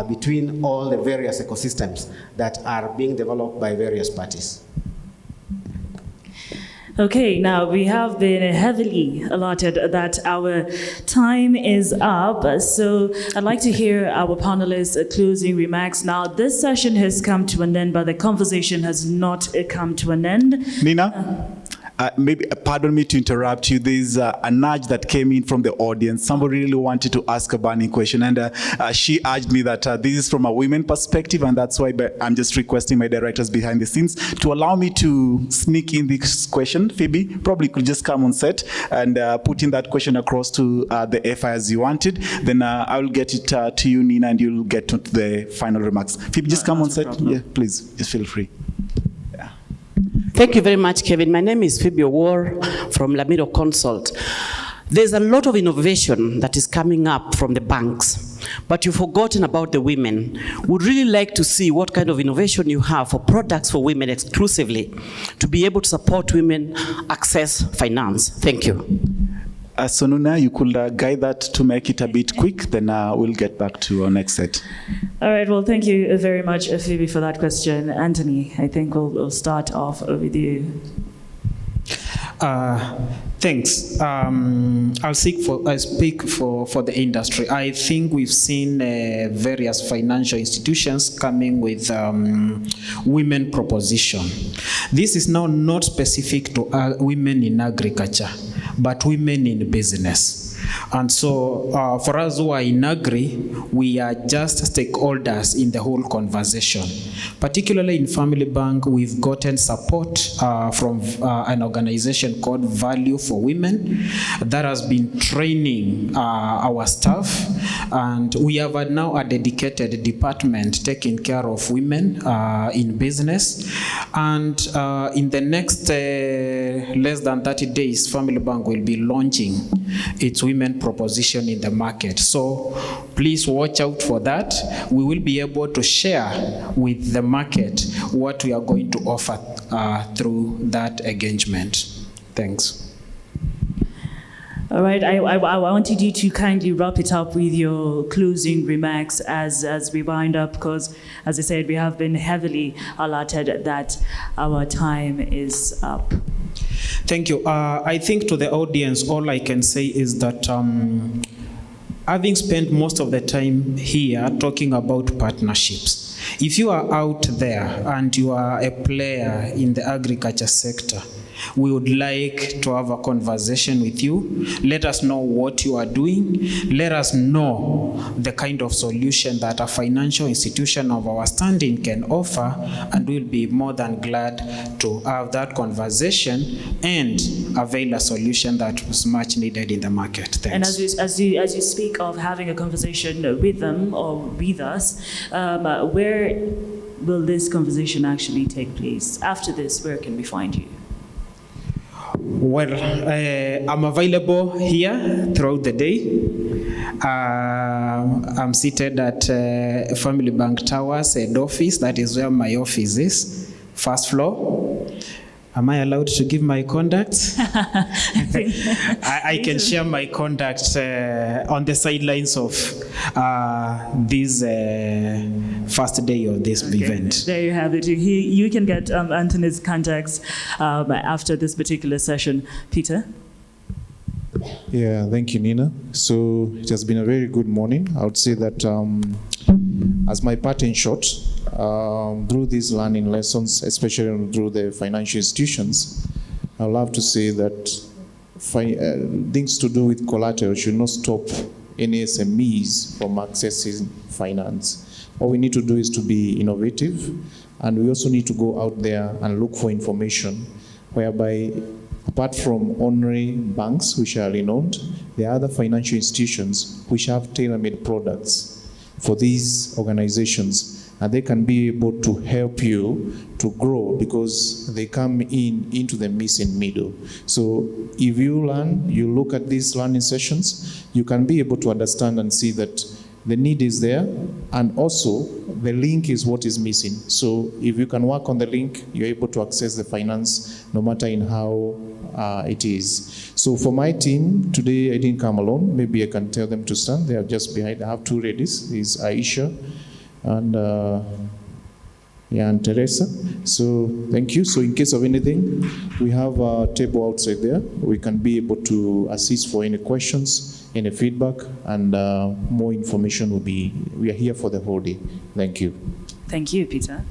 between all the various ecosystems that are being developed by various parties. Okay, now we have been heavily allotted that our time is up, so I'd like to hear our panelists' closing remarks. Now, this session has come to an end, but the conversation has not come to an end. Nina? Maybe, pardon me to interrupt you. There's a nudge that came in from the audience. Somebody really wanted to ask a burning question, and she urged me that this is from a women perspective, and that's why I'm just requesting my directors behind the scenes to allow me to sneak in this question. Phoebe, probably could just come on set and put in that question across to the FI as you wanted. Then I will get it to you, Nina, and you'll get to the final remarks. Phoebe, just come on set. Yeah, please, just feel free. Thank you very much, Kevin. My name is Phoebe War from Lamido Consult. There's a lot of innovation that is coming up from the banks, but you've forgotten about the women. We'd really like to see what kind of innovation you have for products for women exclusively to be able to support women access finance. Thank you. Sonuna, you could guide that to make it a bit quick, then we'll get back to our next set. All right, well, thank you very much, Phoebe, for that question. Anthony, I think we'll start off with you. Thanks. I'll speak for the industry. I think we've seen various financial institutions coming with women proposition. This is now not specific to women in agriculture, but women in business. And so for us who are in Agri, we are just stakeholders in the whole conversation. Particularly in Family Bank, we've gotten support from an organization called Value for Women that has been training our staff, and we have now a dedicated department taking care of women in business. And in the next less than 30 days, Family Bank will be launching its women proposition in the market. So please watch out for that. We will be able to share with the market what we are going to offer through that engagement. Thanks. All right, I wanted you to kindly wrap it up with your closing remarks as we wind up, because, as I said, we have been heavily alerted that our time is up. Thank you. I think to the audience, all I can say is that having spent most of the time here talking about partnerships, if you are out there and you are a player in the agriculture sector, we would like to have a conversation with you. Let us know what you are doing. Let us know the kind of solution that a financial institution of our standing can offer, and we'll be more than glad to have that conversation and avail a solution that was much needed in the market. Thanks. And as you speak of having a conversation with them or with us, where will this conversation actually take place? After this, where can we find you? Well, I'm available here throughout the day. I'm seated at Family Bank Towers head office. That is where my office is, first floor. Am I allowed to give my contacts? I can share my contacts on the sidelines of this first day of this event. There you have it. You can get Anthony's contacts after this particular session. Peter? Yeah, thank you, Nina. So it has been a very good morning. I would say that as my part in short, through these learning lessons, especially through the financial institutions, I would love to say that things to do with collateral should not stop any SMEs from accessing finance. What we need to do is to be innovative, and we also need to go out there and look for information whereby, apart from ordinary banks which are renowned, there are other financial institutions which have tailor-made products for these organizations, and they can be able to help you to grow because they come into the missing middle. So if you learn, you look at these learning sessions, you can be able to understand and see that the need is there, and also the link is what is missing. So if you can work on the link, you're able to access the finance no matter in how it is. So for my team, today I didn't come alone. Maybe I can tell them to stand. They are just behind. I have two ladies. This is Aisha and and Teresa. So thank you. So in case of anything, we have a table outside there. We can be able to assist for any questions, any feedback, and more information will be, we are here for the whole day. Thank you. Thank you, Peter.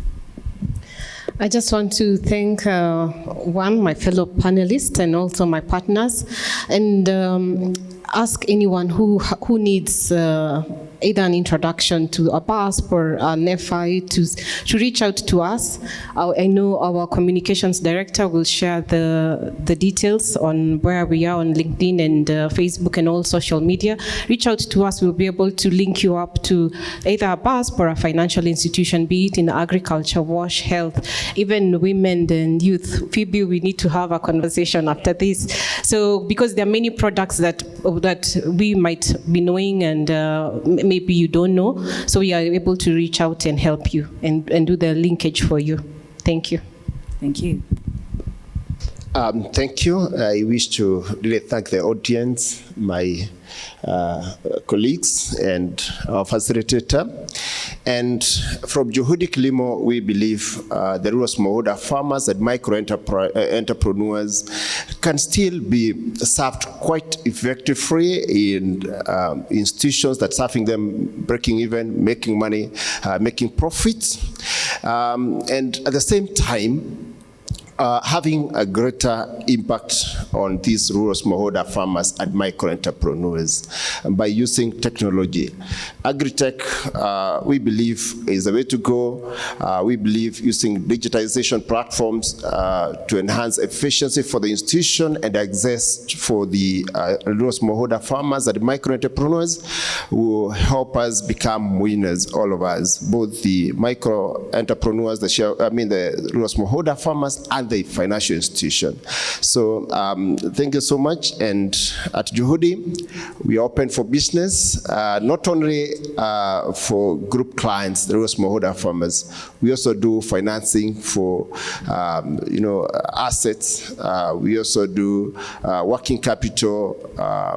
I just want to thank my fellow panelists and also my partners, and ask anyone who needs either an introduction to a BASP or an FI to reach out to us. I know our communications director will share the details on where we are on LinkedIn and Facebook and all social media. Reach out to us. We'll be able to link you up to either a BASP or a financial institution, be it in agriculture, wash, health, even women and youth. Phoebe, we need to have a conversation after this. So because there are many products that we might be knowing and maybe you don't know, so we are able to reach out and help you and do the linkage for you. Thank you. Thank you. Thank you. I wish to really thank the audience, my colleagues, and our facilitator. And from Juhudi Kilimo, we believe the rural smallholder farmers and micro entrepreneurs can still be served quite effectively in institutions that serving them, breaking even, making money, making profits. And at the same time, having a greater impact on these rural smallholder farmers and micro entrepreneurs by using technology. Agritech, we believe, is the way to go. We believe using digitization platforms to enhance efficiency for the institution and access for the rural smallholder farmers and micro entrepreneurs will help us become winners, all of us, both the micro entrepreneurs, the rural smallholder farmers, and the financial institution. So thank you so much. And at Juhudi, we are open for business, not only for group clients, the rural smallholder farmers. We also do financing for assets. We also do working capital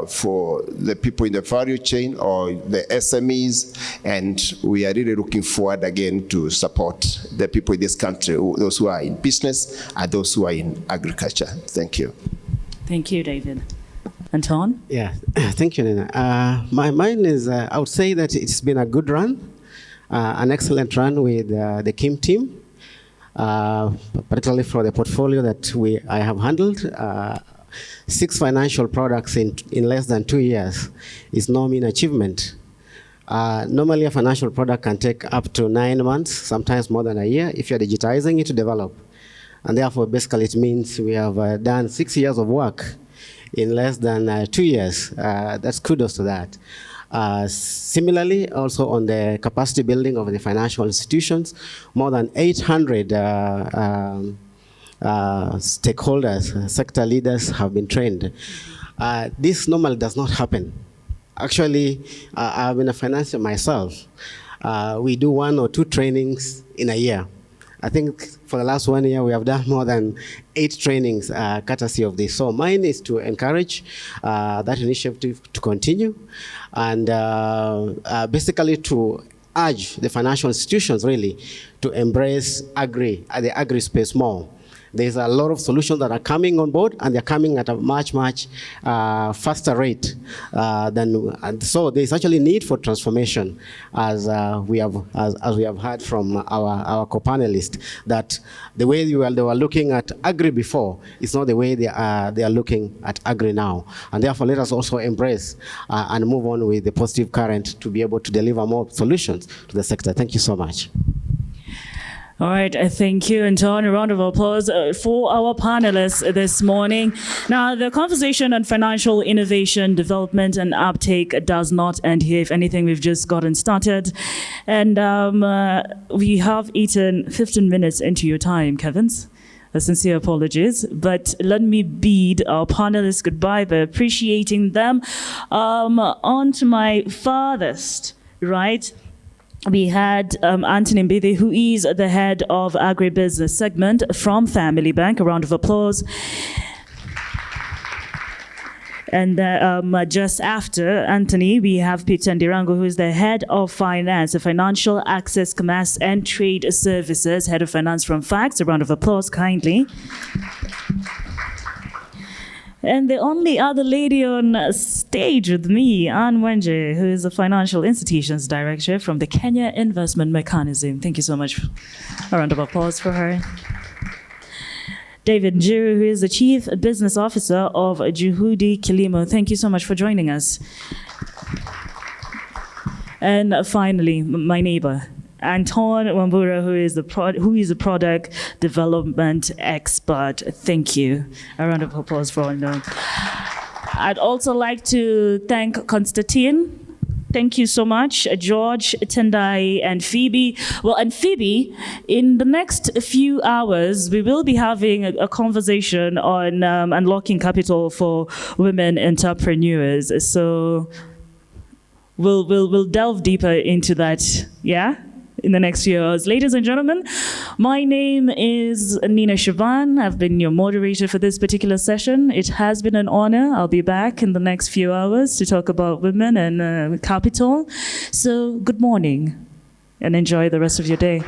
for the people in the value chain or the SMEs, and we are really looking forward again to support the people in this country, those who are in business and those who are in agriculture. Thank you. Thank you, David. Anton? Yeah, thank you, Nina. Mine is, I would say that it's been a good run, an excellent run with the KIM team, particularly for the portfolio that I have handled. 6 financial products in less than 2 years is no mean achievement. Normally, a financial product can take up to 9 months, sometimes more than a year, if you're digitizing it to develop. And therefore, basically, it means we have done 6 years of work in less than 2 years. That's kudos to that. Similarly, also on the capacity building of the financial institutions, more than 800 stakeholders, sector leaders have been trained. This normally does not happen. Actually, I've been a financier myself. We do 1 or 2 trainings in a year. I think for the last 1 year, we have done more than 8 trainings courtesy of this. So mine is to encourage that initiative to continue and basically to urge the financial institutions really to embrace the agri space more. There's a lot of solutions that are coming on board, and they're coming at a much faster rate so there's actually need for transformation, as we have heard from our co-panelists, that the way they were looking at agri before is not the way they are looking at agri now, and therefore let us also embrace and move on with the positive current to be able to deliver more solutions to the sector. Thank you so much. All right, thank you, Anton. A round of applause for our panelists this morning. Now, the conversation on financial innovation, development, and uptake does not end here. If anything, we've just gotten started. And we have eaten 15 minutes into your time, Kevins. Sincere apologies, but let me bid our panelists goodbye by appreciating them. On to my farthest right, we had Anthony Mbithe, who is the head of agribusiness segment from Family Bank. A round of applause. And just after Anthony, we have Peter Ndirango, who is the head of finance, financial access, commerce and trade services, head of finance from FACTS. A round of applause, kindly. And the only other lady on stage with me, Anne Wenje, who is the Financial Institutions Director from the Kenya Investment Mechanism. Thank you so much. A round of applause for her. David Njiru, who is the Chief Business Officer of Juhudi Kilimo. Thank you so much for joining us. And finally, my neighbor, Anton Wambura, who is a product development expert. Thank you. A round of applause for Anton. I'd also like to thank Konstantin. Thank you so much, George, Tendai, and Phoebe. Well, and Phoebe, in the next few hours, we will be having a conversation on unlocking capital for women entrepreneurs. So we'll delve deeper into that, yeah? In the next few hours. Ladies and gentlemen, my name is Nina Shaban. I've been your moderator for this particular session. It has been an honor. I'll be back in the next few hours to talk about women and capital. So good morning and enjoy the rest of your day.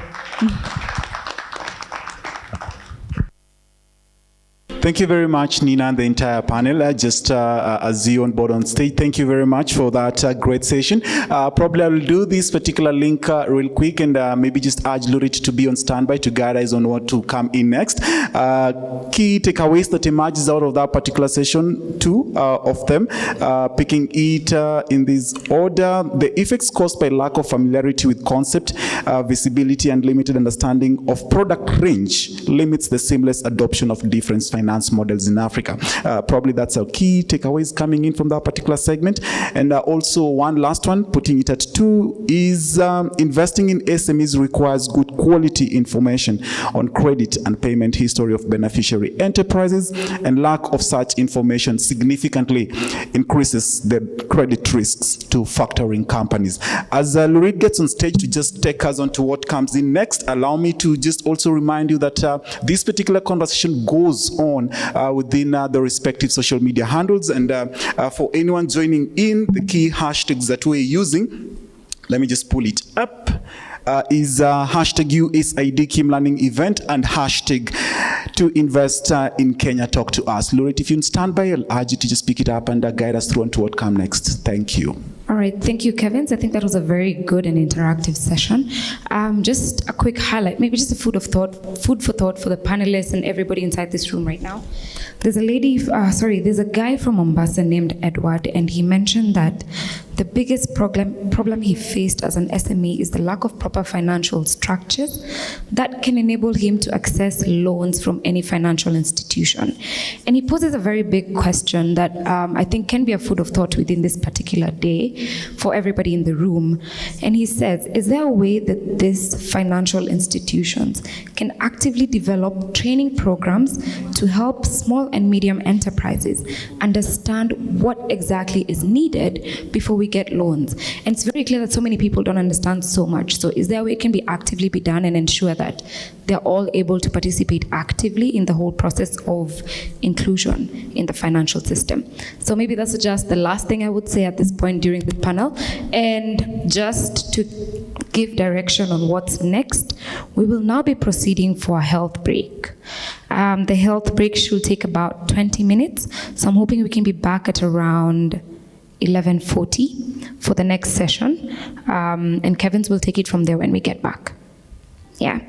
Thank you very much, Nina, and the entire panel. Just as you on board on stage, thank you very much for that great session. Probably I will do this particular link real quick and maybe just urge Lurit to be on standby to guide us on what to come in next. Key takeaways that emerges out of that particular session, two of them, picking it in this order. The effects caused by lack of familiarity with concept, visibility, and limited understanding of product range limits the seamless adoption of different finance models in Africa. Probably that's our key takeaways coming in from that particular segment. And also one last one, putting it at 2, is investing in SMEs requires good quality information on credit and payment history of beneficiary enterprises, and lack of such information significantly increases the credit risks to factoring companies. As Lurid gets on stage to just take us on to what comes in next, allow me to just also remind you that this particular conversation goes on within the respective social media handles, and for anyone joining in, the key hashtags that we're using, let me just pull it up, is hashtag USAID Kim Learning Event and hashtag to invest in Kenya Talk to Us. Lurid, if you stand by, I'll urge you to just pick it up and guide us through on to what comes next. Thank you. All right, thank you, Kevin. I think that was a very good and interactive session. Just a quick highlight, maybe just a food for thought for the panelists and everybody inside this room right now. There's a guy from Mombasa named Edward, and he mentioned that the biggest problem he faced as an SME is the lack of proper financial structures that can enable him to access loans from any financial institution. And he poses a very big question that I think can be a food of thought within this particular day for everybody in the room. And he says, is there a way that these financial institutions can actively develop training programs to help small and medium enterprises understand what exactly is needed before we get loans? And it's very clear that so many people don't understand so much. So is there a way it can be actively be done and ensure that they're all able to participate actively in the whole process of inclusion in the financial system? So maybe that's just the last thing I would say at this point during the panel. And just to give direction on what's next, we will now be proceeding for a health break. The health break should take about 20 minutes. So I'm hoping we can be back at around 11:40 for the next session. And Kevin's will take it from there when we get back. Yeah.